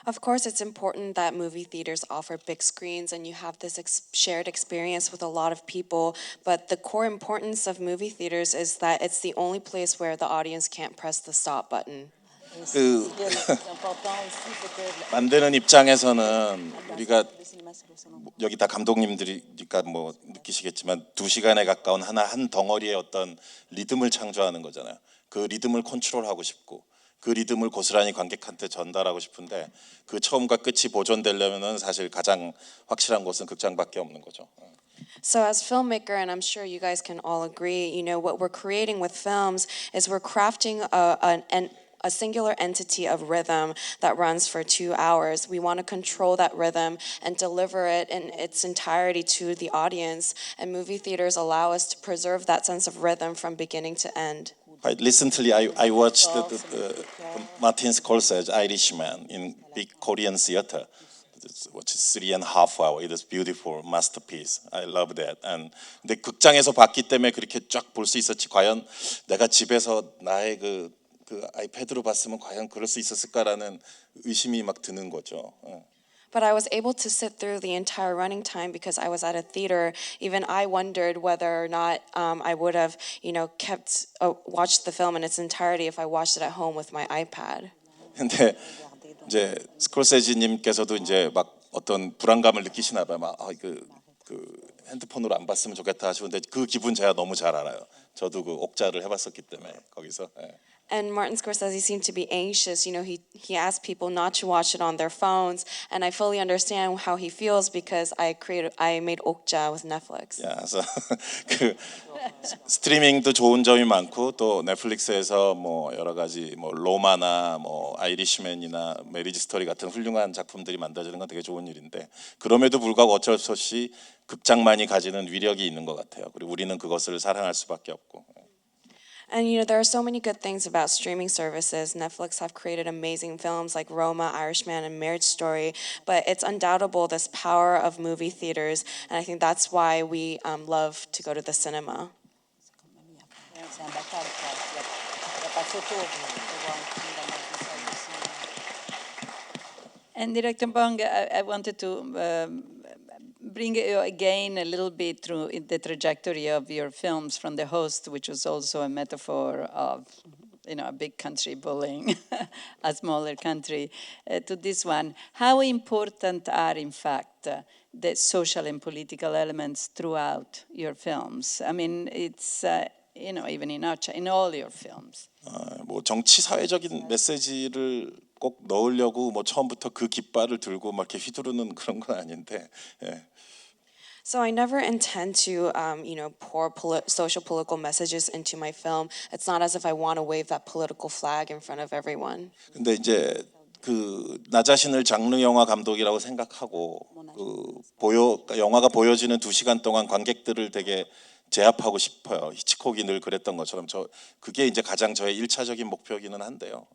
Of course, it's important that movie theaters offer big screens and you have this shared experience with a lot of people. But the core importance of movie theaters is that it's the only place where the audience can't press the stop button. 그 만드는 입장에서는 우리가 여기 다 감독님들이니까 뭐 느끼시겠지만 2시간에 가까운 한 덩어리의 어떤 리듬을 창조하는 거잖아요. 그 리듬을 컨트롤하고 싶고 그 리듬을 고스란히 관객한테 전달하고 싶은데 그 처음과 끝이 보존되려면은 사실 가장 확실한 곳은 극장밖에 없는 거죠. So as filmmaker, and I'm sure you guys can all agree, you know, what we're creating with films is we're crafting a singular entity of rhythm that runs for 2 hours. We want to control that rhythm and deliver it in its entirety to the audience. And movie theaters allow us to preserve that sense of rhythm from beginning to end. Recently, I watched the Martin Scorsese Irishman in big Korean theater. Which is 3.5 hours. It is beautiful masterpiece. I love that. And 근데 극장에서 봤기 때문에 그렇게 쫙 볼 수 있었지. 과연 내가 집에서 나의 그 아이패드로 봤으면 과연 그럴 수 있었을까라는 의심이 막 드는 거죠. But I was able to sit through the entire running time because I was at a theater. Even I wondered whether or not I would have, you know, watched the film in its entirety if I watched it at home with my iPad. 근데 이제 스콜세지님께서도 이제 막 어떤 불안감을 느끼시나 봐요. 막 그 핸드폰으로 안 봤으면 좋겠다 하시는데 그 기분 제가 너무 잘 알아요. 저도 그 옥자를 해봤었기 때문에 거기서. And Martin Scorsese seemed to be anxious. You know, he asked people not to watch it on their phones, and I fully understand how he feels because I made okja with Netflix. 그래서 그 스트리밍도 좋은 점이 많고 또 넷플릭스에서 뭐 여러 가지 뭐 로마나 뭐 아이리시맨이나 메리지 스토리 같은 훌륭한 작품들이 만들어지는 건 되게 좋은 일인데 그럼에도 불구하고 어쩔 수 없이 극장만이 가지는 위력이 있는 것 같아요. 그리고 우리는 그것을 사랑할 수밖에 없고. And you know, there are so many good things about streaming services. Netflix have created amazing films like Roma, Irishman, and Marriage Story, but it's undoubtable this power of movie theaters, and I think that's why we love to go to the cinema. And Director Bong, I wanted to bring you again a little bit through the trajectory of your films from The Host, which was also a metaphor of, you know, a big country bullying a smaller country, to this one. How important are, in fact, the social and political elements throughout your films? I mean, it's, you know, even in all your films. 뭐 정치 사회적인 메시지를 꼭 넣으려고 뭐 처음부터 그 깃발을 들고 막 이렇게 휘두르는 그런 건 아닌데. So I never intend to, you know, pour social political messages into my film. It's not as if I want to wave that political flag in front of everyone. 근데 이제 그 나 자신을 장르 영화 감독이라고 생각하고 그 영화가 보여지는 2시간 동안 관객들을 되게 제압하고 싶어요. 히치콕이 늘 그랬던 것처럼 그게 이제 가장 저의 1차적인 목표이기는 한데요.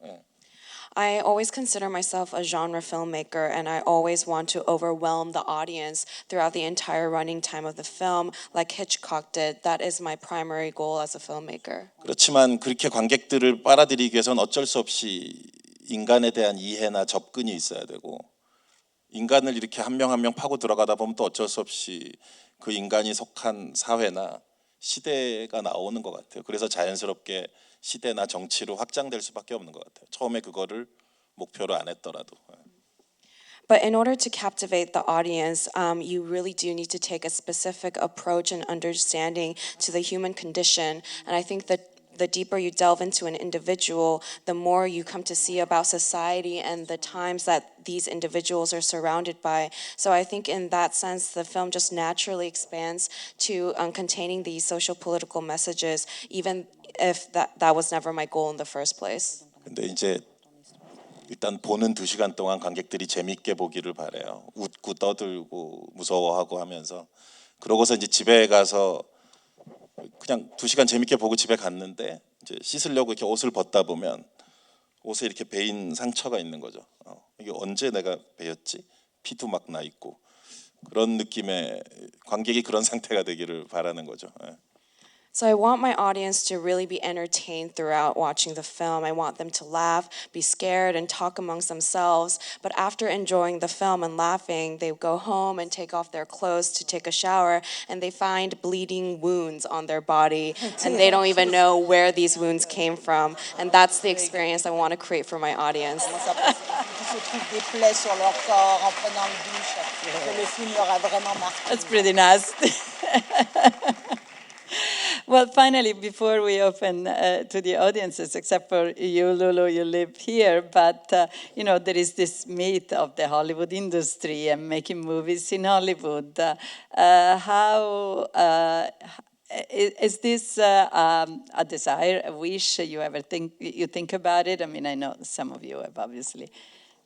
I always consider myself a genre filmmaker, and I always want to overwhelm the audience throughout the entire running time of the film, like Hitchcock did. That is my primary goal as a filmmaker. 그렇지만 그렇게 관객들을 빨아들이기 위해서는 어쩔 수 없이 인간에 대한 이해나 접근이 있어야 되고 인간을 이렇게 한 명 한 명 파고 들어가다 보면 또 어쩔 수 없이 그 인간이 속한 사회나 시대가 나오는 것 같아요. 그래서 자연스럽게 시대나 정치로 확장될 수밖에 없는 것 같아요. 처음에 그거를 목표로 안 했더라도. But in order to captivate the audience, you really do need to take a specific approach and understanding to the human condition. And I think that the deeper you delve into an individual, the more you come to see about society and the times that these individuals are surrounded by. So I think in that sense, the film just naturally expands to containing these social political messages, even if that was never my goal in the first place. 근데 이제 일단 보는 2시간 동안 관객들이 재밌게 보기를 바래요. 웃고 떠들고 무서워하고 하면서 그러고서 이제 집에 가서 그냥 2시간 재밌게 보고 집에 갔는데 이제 씻으려고 이렇게 옷을 벗다 보면 옷에 이렇게 베인 상처가 있는 거죠. 이게 언제 내가 베였지? 피도 막 나 있고 그런 느낌의 관객이 그런 상태가 되기를 바라는 거죠. So I want my audience to really be entertained throughout watching the film. I want them to laugh, be scared, and talk amongst themselves. But after enjoying the film and laughing, they go home and take off their clothes to take a shower, and they find bleeding wounds on their body, and they don't even know where these wounds came from. And that's the experience I want to create for my audience. That's pretty nasty. Well, finally, before we open to the audiences, except for you, Lulu, you live here, but there is this myth of the Hollywood industry and making movies in Hollywood. Is this a desire, a wish you ever think about it? I mean, I know some of you have obviously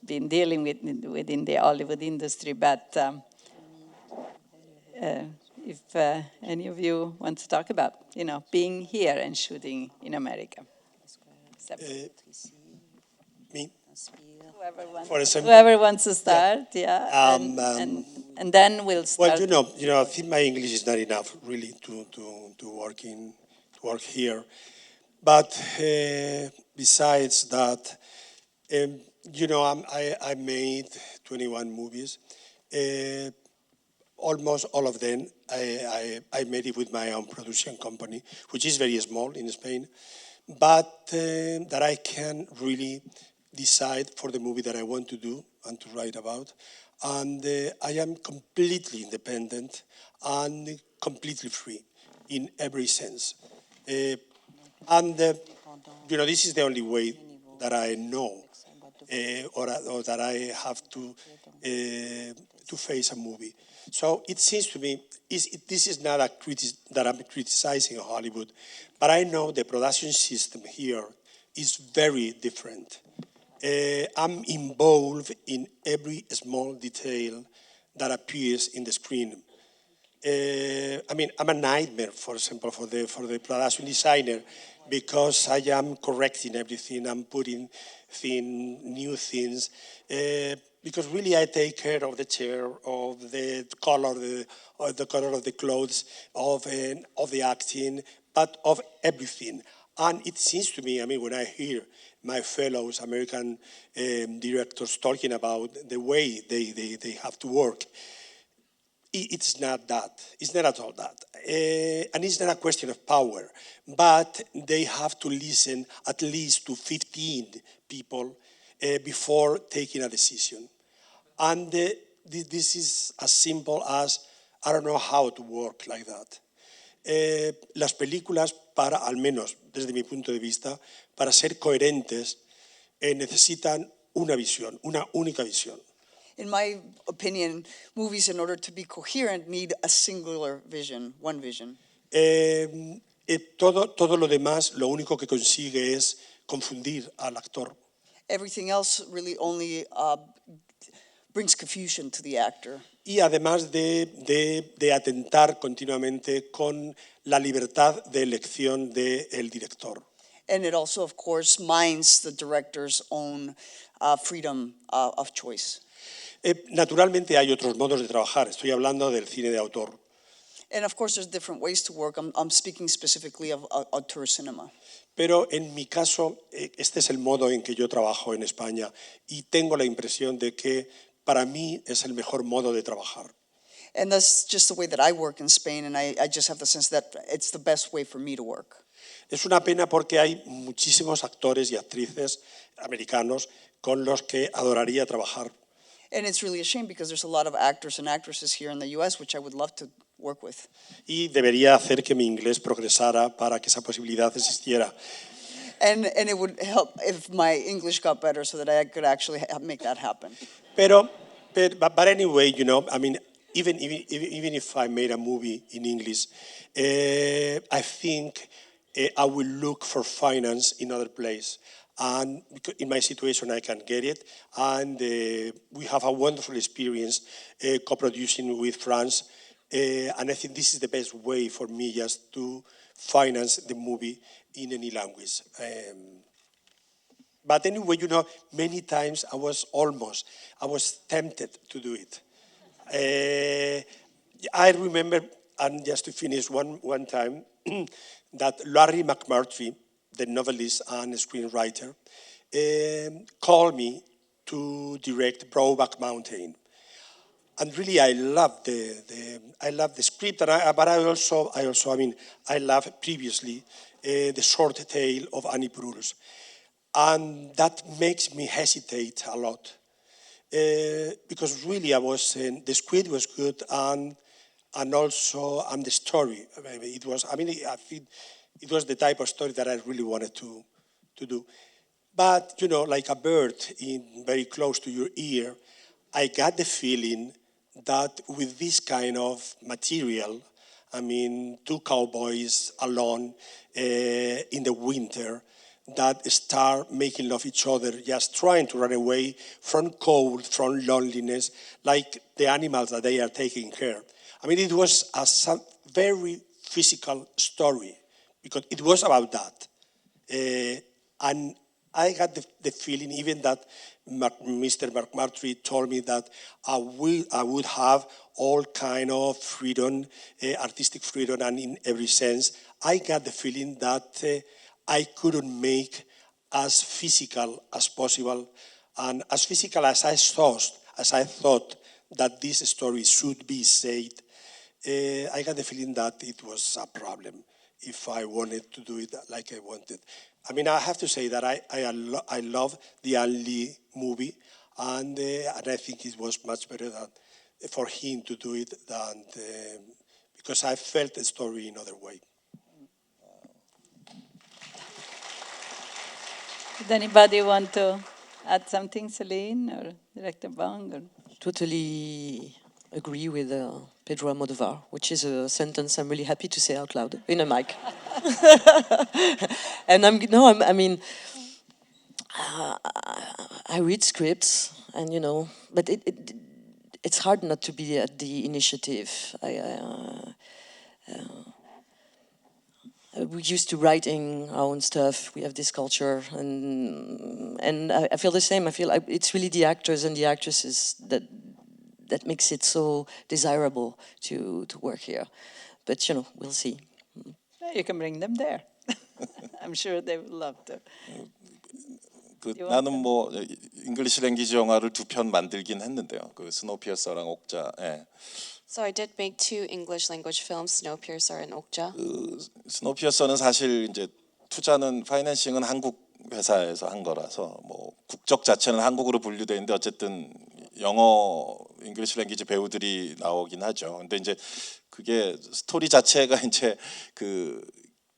been dealing within the Hollywood industry, but if any of you want to talk about, being here and shooting in America. Me? For example, whoever wants to start, yeah. And then we'll start. Well, I think my English is not enough really to work here. But besides that, I made 21 movies. Almost all of them, I made it with my own production company, which is very small in Spain, but that I can really decide for the movie that I want to do and to write about. And I am completely independent and completely free in every sense. This is the only way that I know or that I have to face a movie. So it seems to me, this is not that I'm criticizing Hollywood, but I know the production system here is very different. I'm involved in every small detail that appears in the screen. I'm a nightmare, for example, for the production designer, because I am correcting everything, I'm putting new things. Because really I take care of the chair, of the color of the clothes, of the acting, but of everything. And it seems to me, when I hear my fellows American directors talking about the way they have to work, it's not that. It's not at all that. And it's not a question of power, but they have to listen at least to 15 people before taking a decision. And this is as simple as, I don't know how to work like that. Las películas, al menos desde mi punto de vista, para ser coherentes, necesitan una visión, una única visión. In my opinion, movies, in order to be coherent, need a singular vision, one vision. Todo lo demás, lo único que consigue es confundir al actor. Everything else really only brings confusion to the actor. Y además de atentar continuamente con la libertad de elección del director. And it also, of course, mines the director's own freedom of choice. Naturalmente hay otros modos de trabajar. Estoy hablando del cine de autor. And of course, there's different ways to work. I'm speaking specifically of auteur cinema. Pero en mi caso, este es el modo en que yo trabajo en España y tengo la impresión de que para mí es el mejor modo de trabajar. And that's just the way that I work in Spain, and I just have the sense that it's the best way for me to work. Es una pena porque hay muchísimos actores y actrices americanos con los que adoraría trabajar. And it's really a shame because there's a lot of actors and actresses here in the US which I would love to work with. Y debería hacer que mi inglés progresara para que esa posibilidad existiera. And it would help if my English got better so that I could actually make that happen. But anyway, even if I made a movie in English, I think I will look for finance in other place. And in my situation, I can get it. And we have a wonderful experience co-producing with France. And I think this is the best way for me just to finance the movie in any language. But anyway, many times I was tempted to do it. I remember and just to finish one time, that Larry McMurtry, the novelist and screenwriter, called me to direct Brokeback Mountain. And really, I love the script, and I loved previously the short tale of Annie Proulx, and that makes me hesitate a lot because really the script was good, and also the story. I think it was the type of story that I really wanted to do. But like a bird very close to your ear, I got the feeling that with this kind of material, two cowboys alone in the winter that start making love each other, just trying to run away from cold, from loneliness, like the animals that they are taking care. It was a very physical story because it was about that. And I got the feeling even that Mr. McMurtry told me that I would have all kind of freedom, artistic freedom, and in every sense, I got the feeling that I couldn't make as physical as possible, and as physical as I thought that this story should be said. I got the feeling that it was a problem if I wanted to do it like I wanted. I have to say that I love the Ladj Ly movie, and I think it was much better for him to do it than because I felt the story in other way. Did anybody want to add something, Céline or Director Bong? Or? Totally agree with Pedro Almodóvar, which is a sentence I'm really happy to say out loud in a mic. And I read scripts, and but it's hard not to be at the initiative. We're used to writing our own stuff. We have this culture, and I feel the same. I feel it's really the actors and the actresses that makes it so desirable to work here. But we'll see. You can bring them there. I'm sure they would love to. 나는 잉글리시 랭귀지 영화를 2편 만들긴 했는데요. 스노우피어서랑 옥자. 예. So I did make 2 English language films, Snowpiercer and Okja. 스노우피어서는 사실 이제 투자는 파이낸싱은 한국 회사에서 한 거라서 국적 자체는 한국으로 분류돼 있는데 어쨌든 영어 잉글리시 랭귀지 배우들이 나오긴 하죠. 근데 이제 그게 스토리 자체가 이제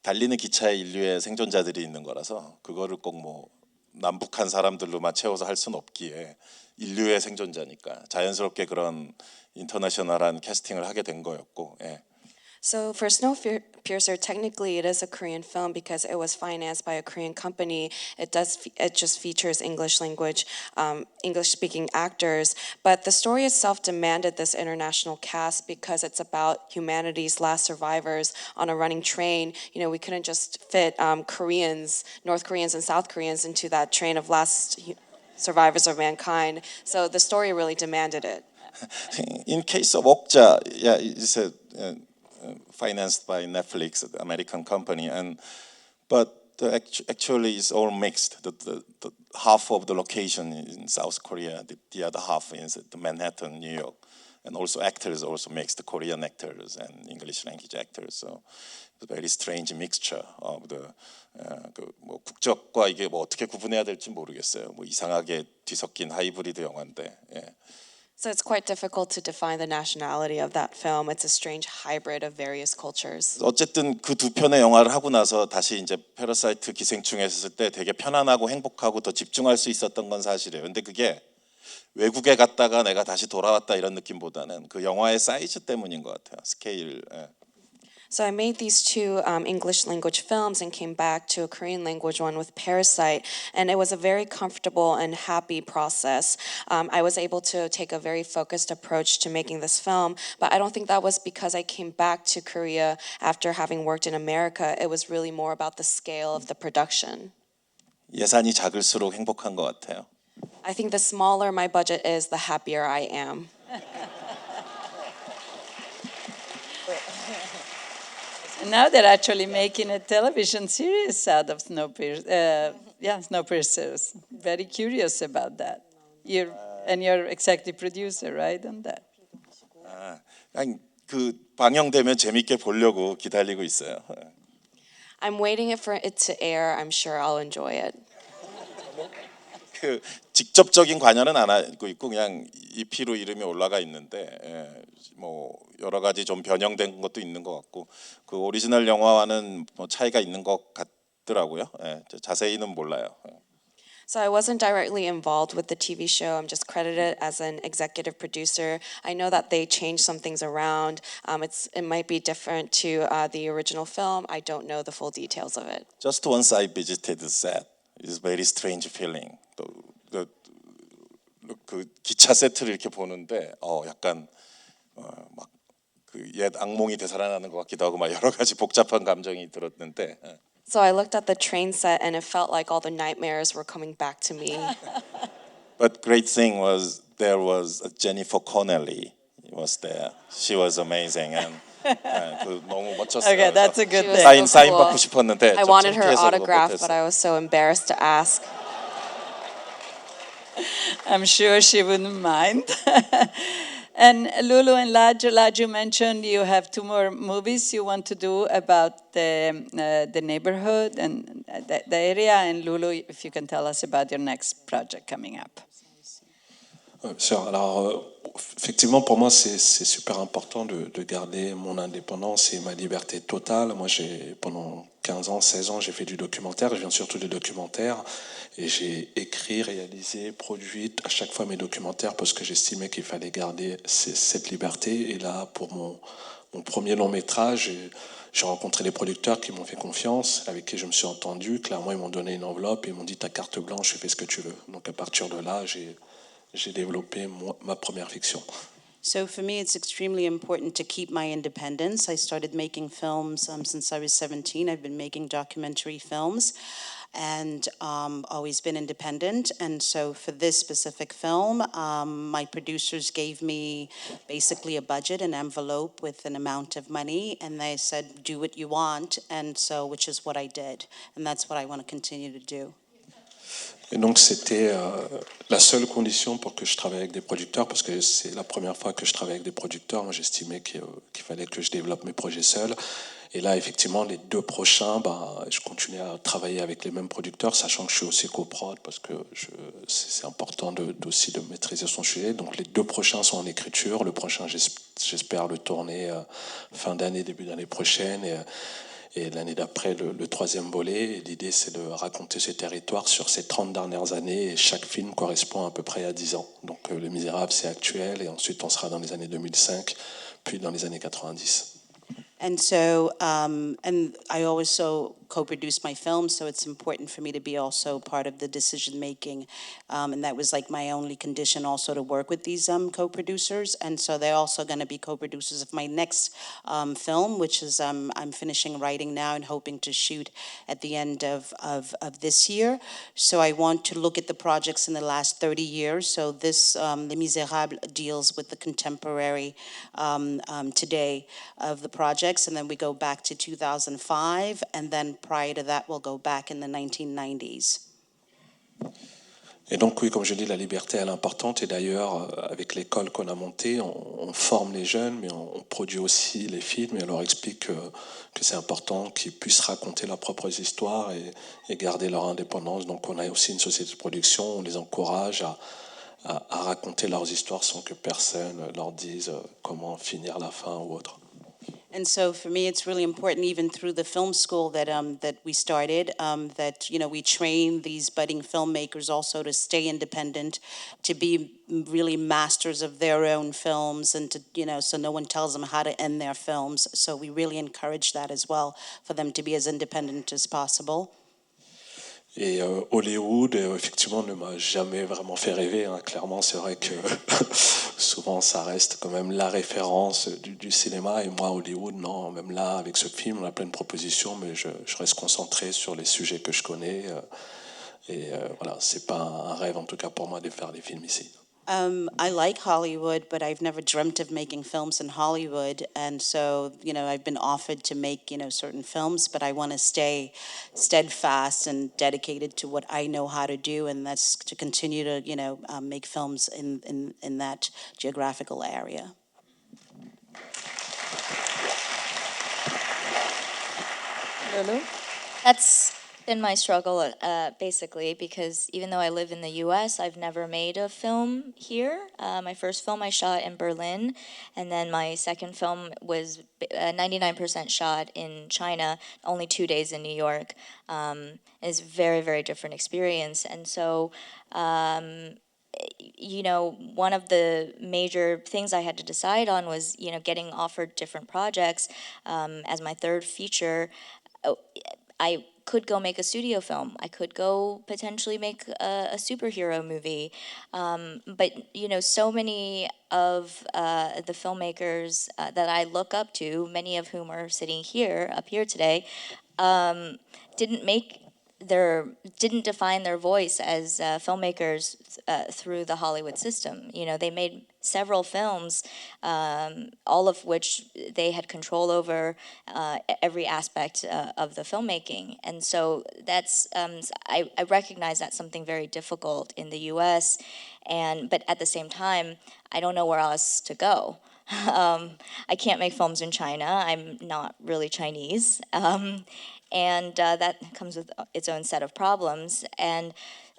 달리는 기차의 인류의 생존자들이 있는 거라서 그거를 꼭 남북한 사람들로만 채워서 할 수는 없기에 인류의 생존자니까 자연스럽게 그런 인터내셔널한 캐스팅을 하게 된 거였고. 예. So for Snowpiercer, technically it is a Korean film because it was financed by a Korean company. It just features English language, English-speaking actors. But the story itself demanded this international cast because it's about humanity's last survivors on a running train. We couldn't just fit Koreans, North Koreans and South Koreans into that train of last survivors of mankind. So the story really demanded it. In case of Okja, it's financed by Netflix, the American company, but actually it's all mixed. The half of the location in South Korea, the other half is Manhattan, New York, and also actors also mixed, Korean actors and English language actors. So it's a very strange mixture of the 국적과 이게 어떻게 구분해야 될지 모르겠어요. 이상하게 뒤섞인 하이브리드 영화인데. 예. So it's quite difficult to define the nationality of that film. It's a strange hybrid of various cultures. 어쨌든 그 2편의 영화를 하고 나서 다시 이제 패러사이트 기생충에 했을 때 되게 편안하고 행복하고 더 집중할 수 있었던 건 사실이에요. 근데 그게 외국에 갔다가 내가 다시 돌아왔다 이런 느낌보다는 그 영화의 사이즈 때문인 것 같아요. 스케일. 예. So I made these 2 English language films and came back to a Korean language one with Parasite, and it was a very comfortable and happy process. I was able to take a very focused approach to making this film, but I don't think that was because I came back to Korea after having worked in America. It was really more about the scale of the production. 예산이 작을수록 행복한 것 같아요. I think the smaller my budget is, the happier I am. And now they're actually making a television series out of Snowpiercer. Snowpiercer. Very curious about that. You're executive producer, right, on that? 그냥 그 방영되면 재밌게 보려고 기다리고 있어요. I'm waiting for it to air. I'm sure I'll enjoy it. 그 직접적인 관여는 안 하고 있고 그냥 EP로 이름이 올라가 있는데 뭐 여러 가지 좀 변형된 것도 있는 것 같고 그 오리지널 영화와는 뭐 차이가 있는 것 같더라고요. 자세히는 몰라요. So I wasn't directly involved with the TV show. I'm just credited as an executive producer. I know that they changed some things around. It might be different to the original film. I don't know the full details of it. Just once I visited the set, it's very strange feeling. 그 기차 세트를 이렇게 보는데 약간 막 그 옛 악몽이 되살아나는 것 같기도 하고 막 여러 가지 복잡한 감정이 들었는데. So I looked at the train set and it felt like all the nightmares were coming back to me. But great thing was there was Jennifer Connelly was there. She was amazing and 그 너무 멋졌어요. Okay, that's a good thing. 사인 받고 싶었는데 I wanted her 창피해서 autograph, 못했어요. but I was so embarrassed to ask. I'm sure she wouldn't mind. And Lulu and Ladj, you mentioned you have 2 more movies you want to do about the neighborhood and the area. And Lulu, if you can tell us about your next project coming up. Alors, effectivement, pour moi, c'est super important de garder mon indépendance et ma liberté totale. Moi, pendant 15 ans, 16 ans, j'ai fait du documentaire. Je viens surtout du documentaire. Et j'ai écrit, réalisé, produit à chaque fois mes documentaires parce que j'estimais qu'il fallait garder cette liberté. Et là, pour mon premier long métrage, j'ai rencontré les producteurs qui m'ont fait confiance, avec qui je me suis entendu. Clairement, ils m'ont donné une enveloppe et ils m'ont dit « ta carte blanche, fais ce que tu veux ». Donc à partir de là, j'ai développé ma première fiction. So for me, it's extremely important to keep my independence. I started making films since I was 17. I've been making documentary films and always been independent. And so for this specific film, my producers gave me basically a budget, an envelope with an amount of money, and they said, do what you want, and so, which is what I did. And that's what I want to continue to do. Et donc c'était la seule condition pour que je travaille avec des producteurs, parce que c'est la première fois que je travaille avec des producteurs. Moi, j'estimais qu'il fallait que je développe mes projets seul. Et là, effectivement, les 2 prochains, je continue à travailler avec les mêmes producteurs, sachant que je suis aussi coprod, parce que c'est important aussi de maîtriser son sujet. Donc les 2 prochains sont en écriture. Le prochain, j'espère le tourner fin d'année, début d'année prochaine. Et l'année d'après, le 3e volet. Et l'idée, c'est de raconter ces territoires sur ces 30 dernières années. Et chaque film correspond à peu près à 10 ans. Donc Les Misérables, c'est actuel. Et ensuite, on sera dans les années 2005, puis dans les années 90. And so, and I also co-produce my films, so it's important for me to be also part of the decision-making. And that was like my only condition also to work with these co-producers. And so they're also going to be co-producers of my next film, which is I'm finishing writing now and hoping to shoot at the end of this year. So I want to look at the projects in the last 30 years. So this, Les Misérables, deals with the contemporary today of the project. And then we go back to 2005, and then prior to that, we'll go back in the 1990s. Et donc oui, comme je dis, la liberté elle est importante. Et d'ailleurs, avec l'école qu'on a montée, on forme les jeunes, mais on produit aussi les films et on leur explique que c'est important qu'ils puissent raconter leurs propres histoires et garder leur indépendance. Donc on a aussi une société de production, on les encourage à raconter leurs histoires sans que personne leur dise comment finir la fin ou autre. And so for me, it's really important, even through the film school that we started, that we train these budding filmmakers also to stay independent, to be really masters of their own films, and to so no one tells them how to end their films. So we really encourage that as well, for them to be as independent as possible. Et Hollywood, effectivement, ne m'a jamais vraiment fait rêver. Hein. Clairement, c'est vrai que souvent, ça reste quand même la référence du cinéma. Et moi, Hollywood, non. Même là, avec ce film, on a plein de propositions, mais je reste concentré sur les sujets que je connais. Et voilà, c'est pas un rêve, en tout cas pour moi, de faire des films ici. I like Hollywood, but I've never dreamt of making films in Hollywood. And so, I've been offered to make, certain films, but I want to stay steadfast and dedicated to what I know how to do, and that's to continue to, make films in that geographical area. Lulu? That's been my struggle, basically, because even though I live in the U.S., I've never made a film here. My first film I shot in Berlin, and then my second film was 99% shot in China, only 2 days in New York. It's a very, very different experience. And so, one of the major things I had to decide on was, getting offered different projects as my third feature. I could go make a studio film. I could go potentially make a superhero movie. But, so many of the filmmakers that I look up to, many of whom are sitting up here today, didn't define their voice as filmmakers through the Hollywood system. They made several films, all of which they had control over every aspect of the filmmaking. And so that's, I recognize that's something very difficult in the US, but at the same time, I don't know where else to go. I can't make films in China. I'm not really Chinese. And that comes with its own set of problems. And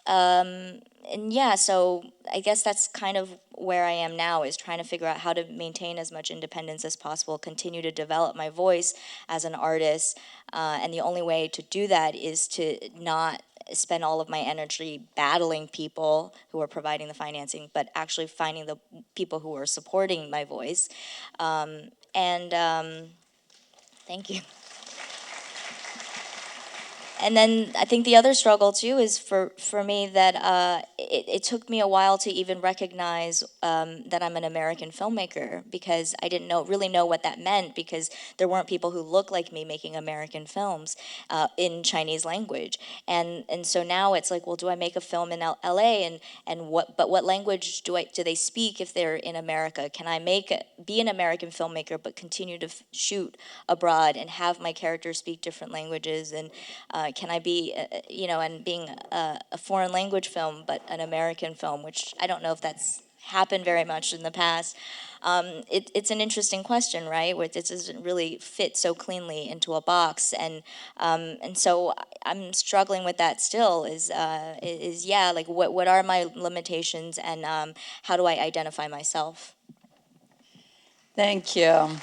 yeah, so I guess that's kind of where I am now, is trying to figure out how to maintain as much independence as possible, continue to develop my voice as an artist. And the only way to do that is to not spend all of my energy battling people who are providing the financing, but actually finding the people who are supporting my voice. Thank you. And then I think the other struggle too is for me that it took me a while to even recognize that I'm an American filmmaker, because I didn't really know what that meant, because there weren't people who looked like me making American films in Chinese language. And so now it's like, well, do I make a film in LA, and what language do they speak if they're in America? Can I be an American filmmaker but continue to shoot abroad and have my characters speak different languages? And can I be, and being a foreign language film, but an American film, which I don't know if that's happened very much in the past. It's an interesting question, right? Where it doesn't really fit so cleanly into a box, and so I'm struggling with that still. Like what are my limitations, and how do I identify myself? Thank you.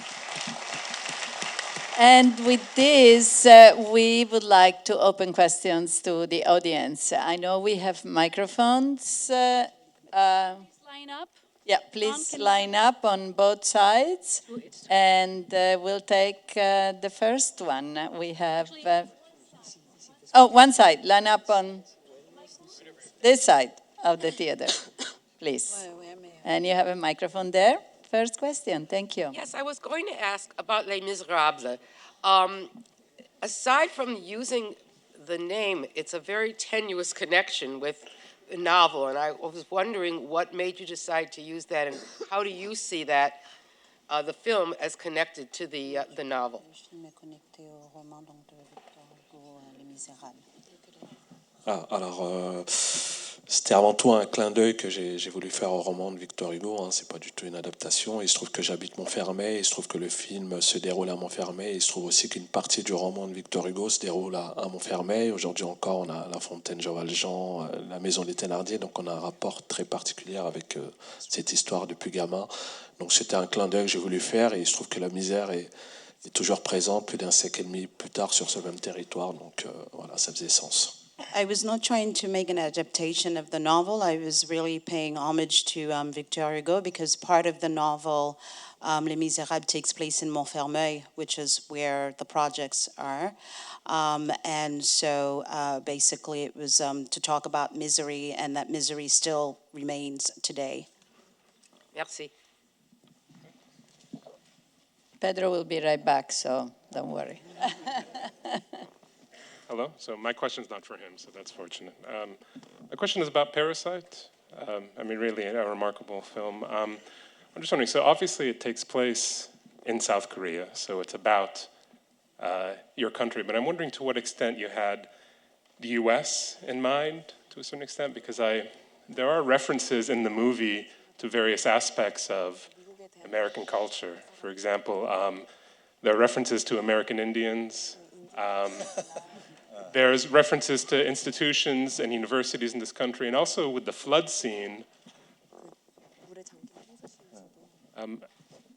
And with this, we would like to open questions to the audience. I know we have microphones. Line up. Yeah, please line up on both sides, and we'll take the first one. We have, one side, line up on this side of the theater, please. And you have a microphone there. First question, thank you. Yes, I was going to ask about Les Miserables. Aside from using the name, it's a very tenuous connection with the novel, and I was wondering what made you decide to use that, and how do you see that, the film, as connected to the novel? C'était avant tout un clin d'œil que j'ai voulu faire au roman de Victor Hugo. Hein. C'est pas du tout une adaptation. Il se trouve que j'habite Montfermeil. Il se trouve que le film se déroule à Montfermeil. Il se trouve aussi qu'une partie du roman de Victor Hugo se déroule à Montfermeil. Aujourd'hui encore, on a la fontaine Jean Valjean, la maison des Thénardier. Donc on a un rapport très particulier avec cette histoire depuis gamin. Donc c'était un clin d'œil que j'ai voulu faire. Et il se trouve que la misère est toujours présente plus d'un siècle et demi plus tard sur ce même territoire. Donc voilà, ça faisait sens. I was not trying to make an adaptation of the novel. I was really paying homage to Victor Hugo, because part of the novel, Les Misérables, takes place in Montfermeil, which is where the projects are. And so basically it was to talk about misery, and that misery still remains today. Merci. Pedro will be right back, so don't worry. Hello. So my question is not for him, so that's fortunate. My question is about Parasite. I mean, really a remarkable film. I'm just wondering, so obviously it takes place in South Korea, so it's about your country, but I'm wondering to what extent you had the US in mind, to a certain extent, because there are references in the movie to various aspects of American culture. For example, there are references to American Indians. There's references to institutions and universities in this country, and also with the flood scene.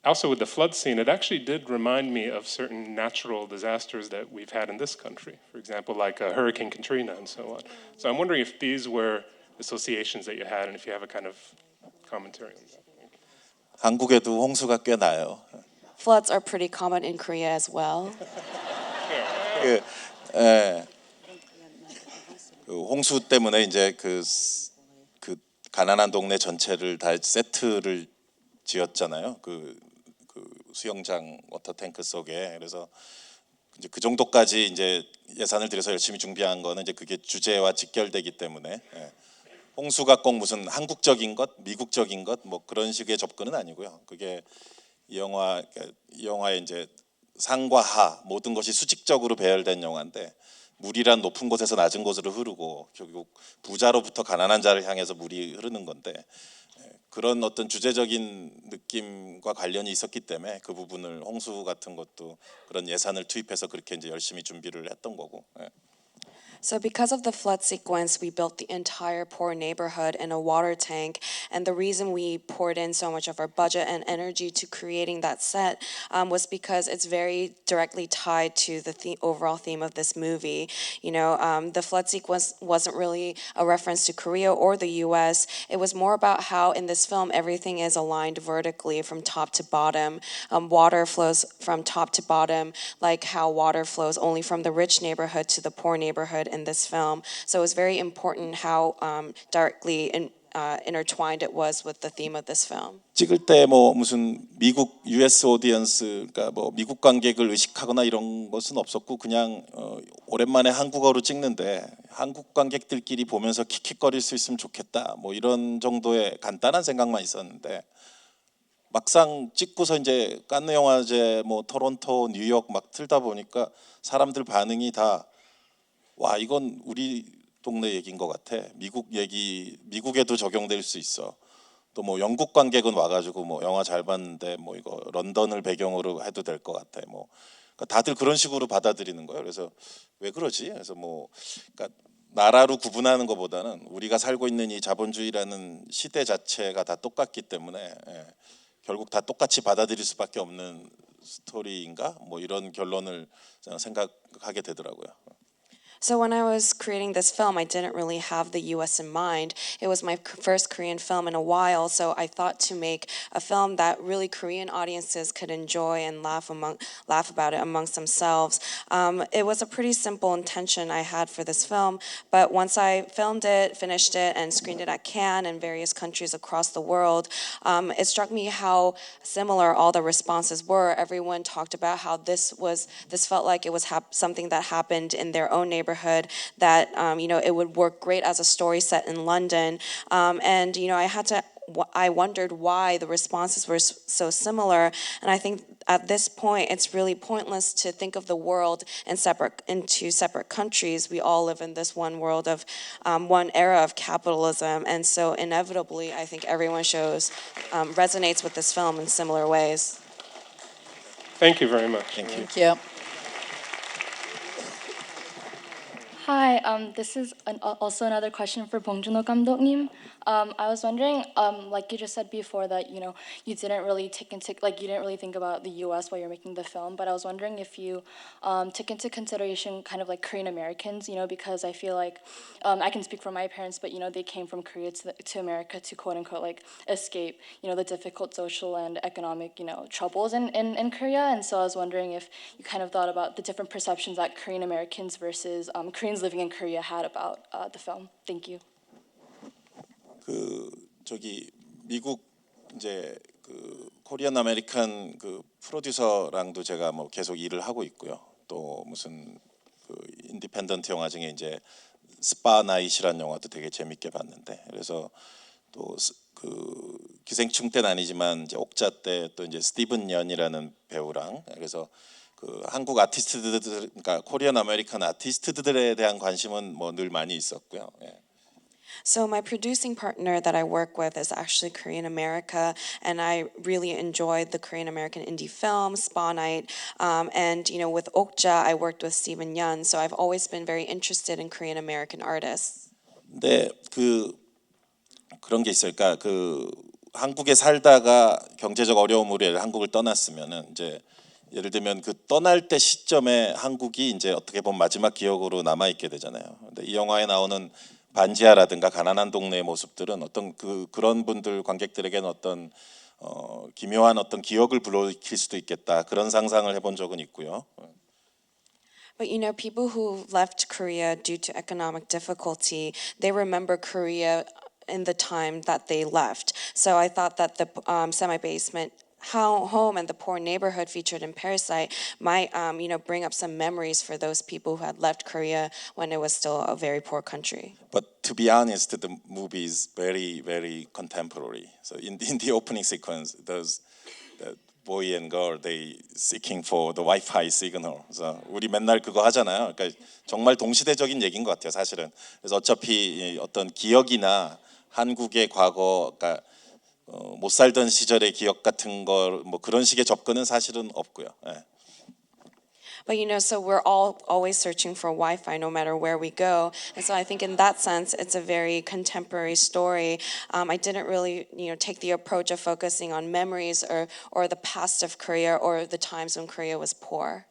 It actually did remind me of certain natural disasters that we've had in this country. For example, like Hurricane Katrina and so on. So I'm wondering if these were associations that you had, and if you have a kind of commentary on that. 한국에도 홍수가 꽤 나요. Floods are pretty common in Korea as well. 그 홍수 때문에 이제 그 가난한 동네 전체를 다 세트를 지었잖아요. 그 수영장 워터 탱크 속에. 그래서 이제 그 정도까지 이제 예산을 들여서 열심히 준비한 거는 이제 그게 주제와 직결되기 때문에 홍수가 꼭 무슨 한국적인 것, 미국적인 것 뭐 그런 식의 접근은 아니고요. 그게 이 영화의 이제 상과 하 모든 것이 수직적으로 배열된 영화인데 물이란 높은 곳에서 낮은 곳으로 흐르고 결국 부자로부터 가난한 자를 향해서 물이 흐르는 건데 그런 어떤 주제적인 느낌과 관련이 있었기 때문에 그 부분을 홍수 같은 것도 그런 예산을 투입해서 그렇게 이제 열심히 준비를 했던 거고. So because of the flood sequence, we built the entire poor neighborhood in a water tank. And the reason we poured in so much of our budget and energy to creating that set was because it's very directly tied to the overall theme of this movie. You know, the flood sequence wasn't really a reference to Korea or the US. It was more about how in this film, everything is aligned vertically from top to bottom. Water flows from top to bottom, like how water flows only from the rich neighborhood to the poor neighborhood in this film. So it was very important how directly intertwined it was with the theme of this film. 찍을 때 뭐 무슨 미국 US 오디언스, 그러니까 뭐 미국 관객을 의식하거나 이런 것은 없었고 그냥 오랜만에 한국어로 찍는데 한국 관객들끼리 보면서 킥킥거릴 수 있으면 좋겠다. 뭐 이런 정도의 간단한 생각만 있었는데 막상 찍고서 이제 칸느 영화제, 뭐 토론토, 뉴욕 막 틀다 보니까 사람들 반응이 다 와 이건 우리 동네 얘기인 것 같아. 미국 얘기 미국에도 적용될 수 있어. 또 뭐 영국 관객은 와가지고 뭐 영화 잘 봤는데 뭐 이거 런던을 배경으로 해도 될 것 같아. 뭐 그러니까 다들 그런 식으로 받아들이는 거예요. 그래서 왜 그러지? 그래서 뭐 그러니까 나라로 구분하는 것보다는 우리가 살고 있는 이 자본주의라는 시대 자체가 다 똑같기 때문에 결국 다 똑같이 받아들일 수밖에 없는 스토리인가? 뭐 이런 결론을 생각하게 되더라고요. So when I was creating this film, I didn't really have the US in mind. It was my first Korean film in a while, so I thought to make a film that really Korean audiences could enjoy and laugh about it amongst themselves. It was a pretty simple intention I had for this film, but once I filmed it, finished it, and screened it at Cannes and various countries across the world, it struck me how similar all the responses were. Everyone talked about how this felt like it was something that happened in their own neighborhood, that it would work great as a story set in London, and I wondered why the responses were so similar, and I think at this point it's really pointless to think of the world into separate countries. We all live in this one world of one era of capitalism, and so inevitably I think everyone resonates with this film in similar ways. Thank you very much. Thank you. Thank you. Hi, this is also another question for Bong Joon Ho 감독님. I was wondering, like you just said before, that you didn't really think about the U.S. while you're making the film. But I was wondering if you took into consideration kind of like Korean Americans, because I feel like I can speak for my parents, but they came from Korea to America to quote unquote like escape the difficult social and economic troubles in Korea. And so I was wondering if you kind of thought about the different perceptions that Korean Americans versus Koreans living in Korea had about the film. Thank you. 미국 이제 코리안 아메리칸 프로듀서랑도 제가 뭐 계속 일을 하고 있고요. 또 무슨 인디펜던트 영화 중에 이제 스파 나잇이라는 영화도 되게 재밌게 봤는데, 그래서 또 그 기생충 때는 아니지만 이제 옥자 때 또 이제 스티븐 연이라는 배우랑 그래서 그 한국 아티스트들 그러니까 코리안 아메리칸 아티스트들에 대한 관심은 뭐 늘 많이 있었고요. 예. So my producing partner that I work with is actually Korean America, and I really enjoyed the Korean American indie film Spa Night. And with Okja, I worked with Stephen Yun, so I've always been very interested in Korean American artists. 근데 그런 게 있어요. 그러니까 그 한국에 살다가 경제적 어려움으로 한국을 떠났으면은 이제 예를 들면 그 떠날 때 시점에 한국이 이제 어떻게 보면 마지막 기억으로 남아 있게 되잖아요. 근데 이 영화에 나오는 반지하라든가 가난한 동네의 모습들은 어떤 그런 분들 관객들에게는 어떤 기묘한 어떤 기억을 불러일으킬 수도 있겠다 그런 상상을 해본 적은 있고요. But people who left Korea due to economic difficulty, they remember Korea in the time that they left. So I thought that the semi-basement home and the poor neighborhood featured in Parasite might, bring up some memories for those people who had left Korea when it was still a very poor country. But to be honest, the movie is very, very contemporary. So in the opening sequence, those the boy and girl they seeking for the Wi-Fi signal. 그래서 우리 맨날 그거 하잖아요. 그러니까 정말 동시대적인 얘기인 것 같아요, 사실은. 그래서 어차피 어떤 기억이나 한국의 과거, 그러니까 못 살던 시절의 기억 같은 걸 뭐 그런 식의 접근은 사실은 없고요. 예. But so we're all always searching for Wi-Fi no matter where we go. And so I think in that sense, it's a very contemporary story. I didn't really, take the approach of focusing on memories or the past of Korea or the times when Korea was poor.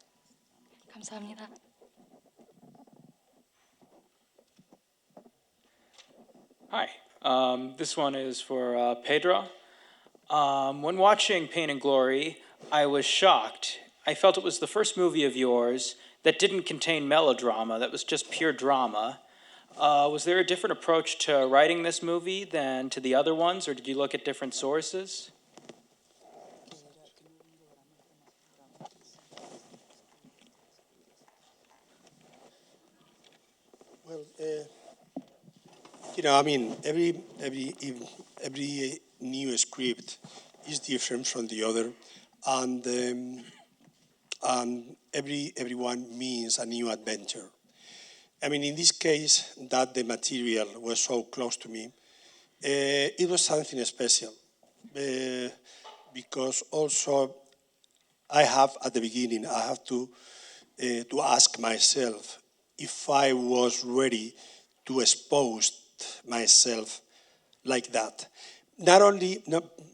감사합니다. Hi, this one is for Pedro. When watching Pain and Glory, I was shocked. I felt it was the first movie of yours that didn't contain melodrama, that was just pure drama. Was there a different approach to writing this movie than to the other ones, or did you look at different sources? Well, I mean, every new script is different from the other, and everyone means a new adventure. I mean, in this case, that the material was so close to me, it was something special, because also I have at the beginning I have to ask myself if I was ready to expose myself like that. Not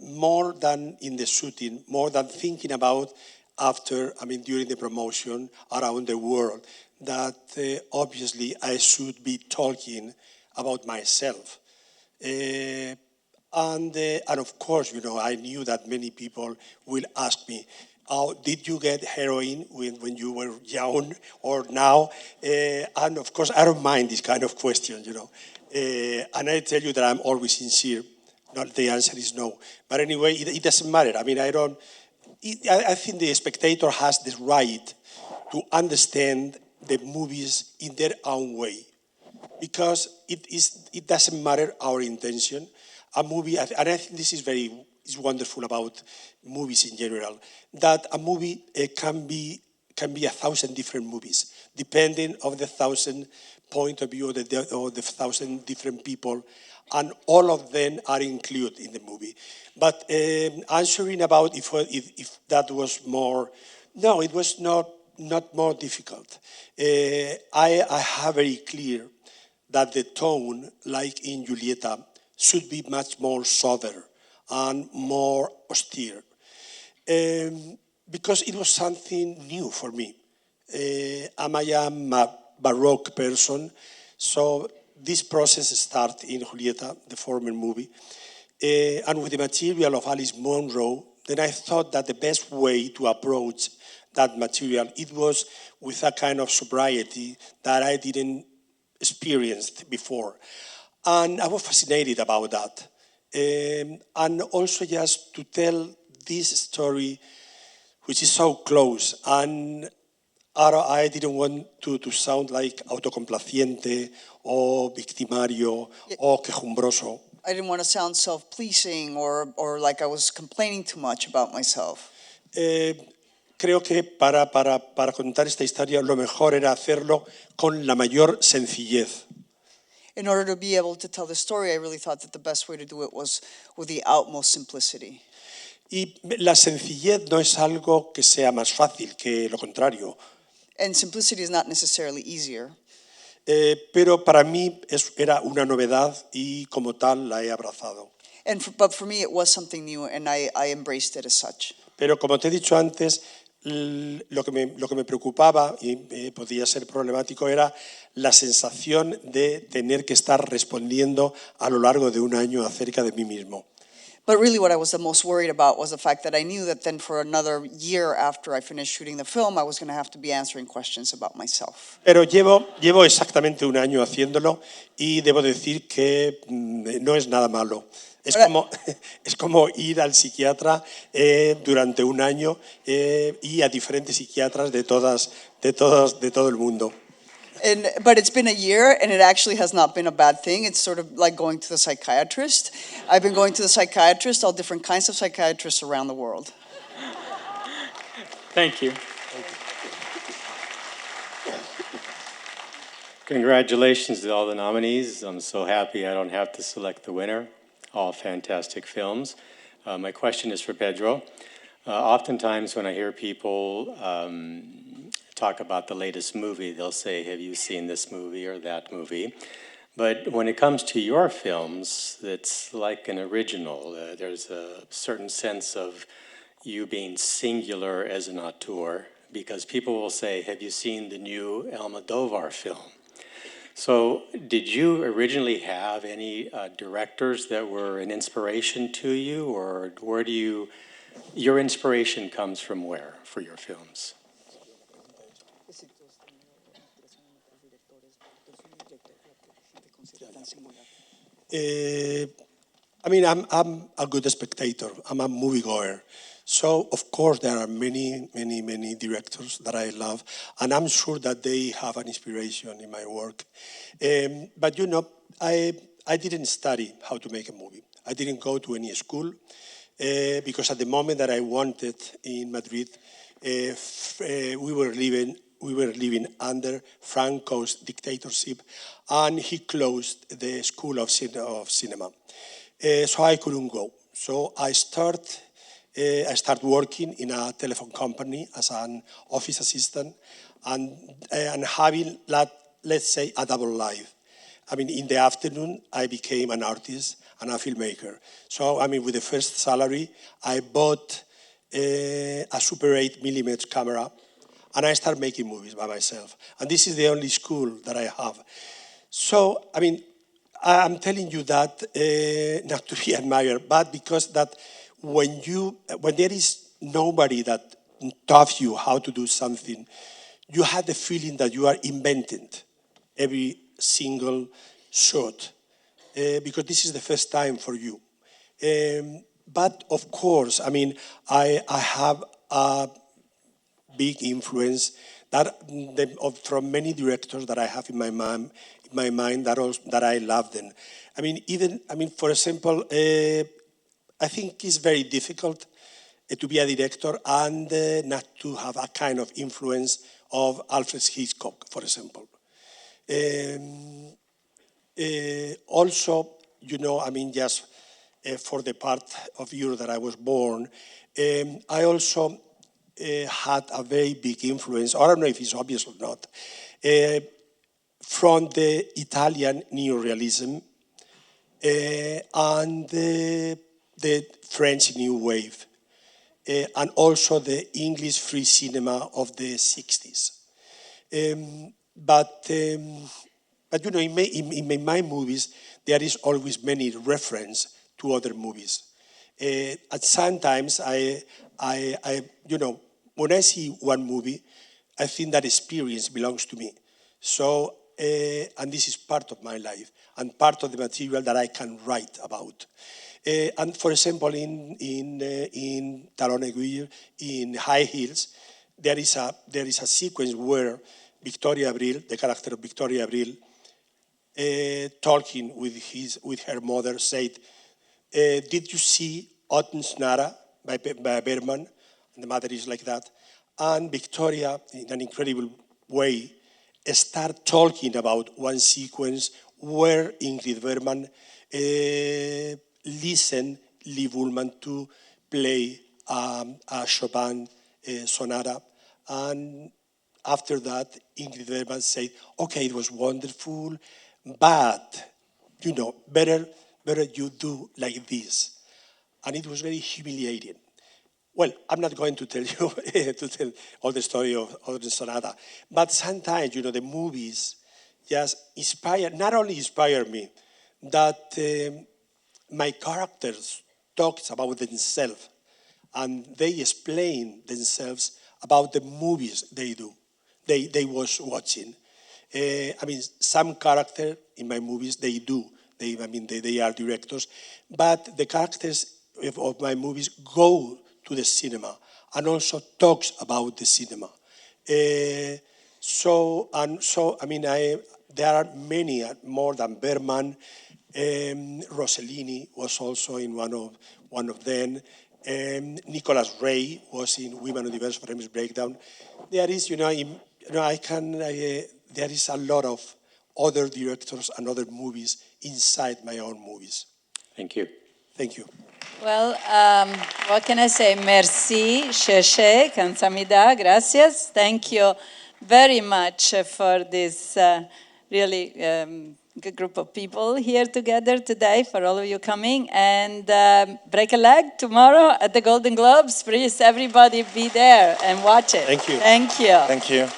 more than in the shooting, more than thinking about during the promotion around the world, that obviously I should be talking about myself. And of course, I knew that many people will ask me, did you get heroin when you were young or now? And of course, I don't mind this kind of question, And I tell you that I'm always sincere. Not the answer is no. But anyway, it doesn't matter. I mean, I think the spectator has the right to understand the movies in their own way, because it doesn't matter our intention. A movie, and I think this is wonderful about movies in general, that a movie can be 1,000 different movies, depending on the 1,000 point of view of the 1,000 different people, and all of them are included in the movie. But answering about if that was more, no, it was not more difficult. I have very clear that the tone, like in Julieta, should be much more sober and more austere, because it was something new for me. I am a Baroque person, so this process started in Julieta, the former movie, and with the material of Alice Munro. Then I thought that the best way to approach that material, it was with a kind of sobriety that I didn't experience before. And I was fascinated about that. And also just to tell this story, which is so close, and I didn't want to sound like autocomplaciente or victimario or quejumbroso. I didn't want to sound self-pleasing or like I was complaining too much about myself. Creo que para contar esta historia lo mejor era hacerlo con la mayor sencillez. In order to be able to tell the story, I really thought that the best way to do it was with the utmost simplicity. Y la sencillez no es algo que sea más fácil que lo contrario. And simplicity is not necessarily easier. Pero para mí era una novedad y como tal la he abrazado. But for me, it was something new, and I embraced it as such. Pero como te he dicho antes, lo que me preocupaba y podía ser problemático era la sensación de tener que estar respondiendo a lo largo de un año acerca de mí mismo. But really what I was the most worried about was the fact that I knew that then for another year after I finished shooting the film, I was going to have to be answering questions about myself. Pero llevo exactamente un año haciéndolo y debo decir que no es nada malo. Es como ir al psiquiatra durante un año y a diferentes psiquiatras de todo el mundo. But it's been a year, and it actually has not been a bad thing. It's sort of like going to the psychiatrist. I've been going to the psychiatrist, all different kinds of psychiatrists around the world. Thank you. Congratulations to all the nominees. I'm so happy I don't have to select the winner. All fantastic films. My question is for Pedro. Oftentimes when I hear people talk about the latest movie, they'll say, have you seen this movie or that movie? But when it comes to your films, it's like an original. There's a certain sense of you being singular as an auteur, because people will say, have you seen the new Almodóvar film? So did you originally have any directors that were an inspiration to you, or your inspiration comes from where for your films? I mean, I'm a good spectator. I'm a moviegoer. So, of course, there are many directors that I love, and I'm sure that they have an inspiration in my work. But, you know, I didn't study how to make a movie. I didn't go to any school because at the moment that I wanted in Madrid, we were living under Franco's dictatorship, and he closed the School of Cinema. So I couldn't go. So I started working in a telephone company as an office assistant and having, let's say, a double life. I mean, in the afternoon, I became an artist and a filmmaker. So, I mean, with the first salary, I bought a Super 8mm camera, and I started making movies by myself. And this is the only school that I have. So, I mean, I'm telling you that not to be admired, but because that when there is nobody that taught you how to do something, you have the feeling that you are inventing every single shot, because this is the first time for you. But of course, I mean, I have a big influence from many directors that I have in my mind that I love them. I mean, for example, I think it's very difficult to be a director and not to have a kind of influence of Alfred Hitchcock, for example. Also, you know, I mean, just for the part of Europe that I was born, I also had a very big influence, or I don't know if it's obvious or not, from the Italian neorealism and the French New Wave, and also the English free cinema of the 60s. But you know, in my movies, there is always many reference to other movies. At sometimes, you know, when I see one movie, I think that experience belongs to me. So, and this is part of my life and part of the material that I can write about. And for example, in Talon Aiguille, in High Heels, there is a sequence where Victoria Abril, the character of Victoria Abril, talking with her mother, said, "Did you see Otensnara by Bergman?" And the mother is like that. And Victoria, in an incredible way, start talking about one sequence where Ingrid Bergman listened Lee Bullman to play a Chopin sonata. And after that, Ingrid Bergman said, "Okay, it was wonderful, but, better you do like this." And it was very humiliating. Well, I'm not going to tell you to tell all the story of the sonata, but sometimes, the movies just not only inspire me, that my characters talk about themselves, and they explain themselves about the movies they was watching. Some character in my movies, they are directors, but the characters of my movies go to the cinema and also talks about the cinema. There are many more than Bergman. Rossellini was also in one of them. Nicholas Ray was in Women Universe for Frames Breakdown. There is, there is a lot of other directors and other movies inside my own movies. Thank you. Thank you. Well, what can I say? Merci, cherche, kamsamida, gracias. Thank you very much for this really good group of people here together today, for all of you coming. And break a leg tomorrow at the Golden Globes. Please, everybody be there and watch it. Thank you. Thank you. Thank you.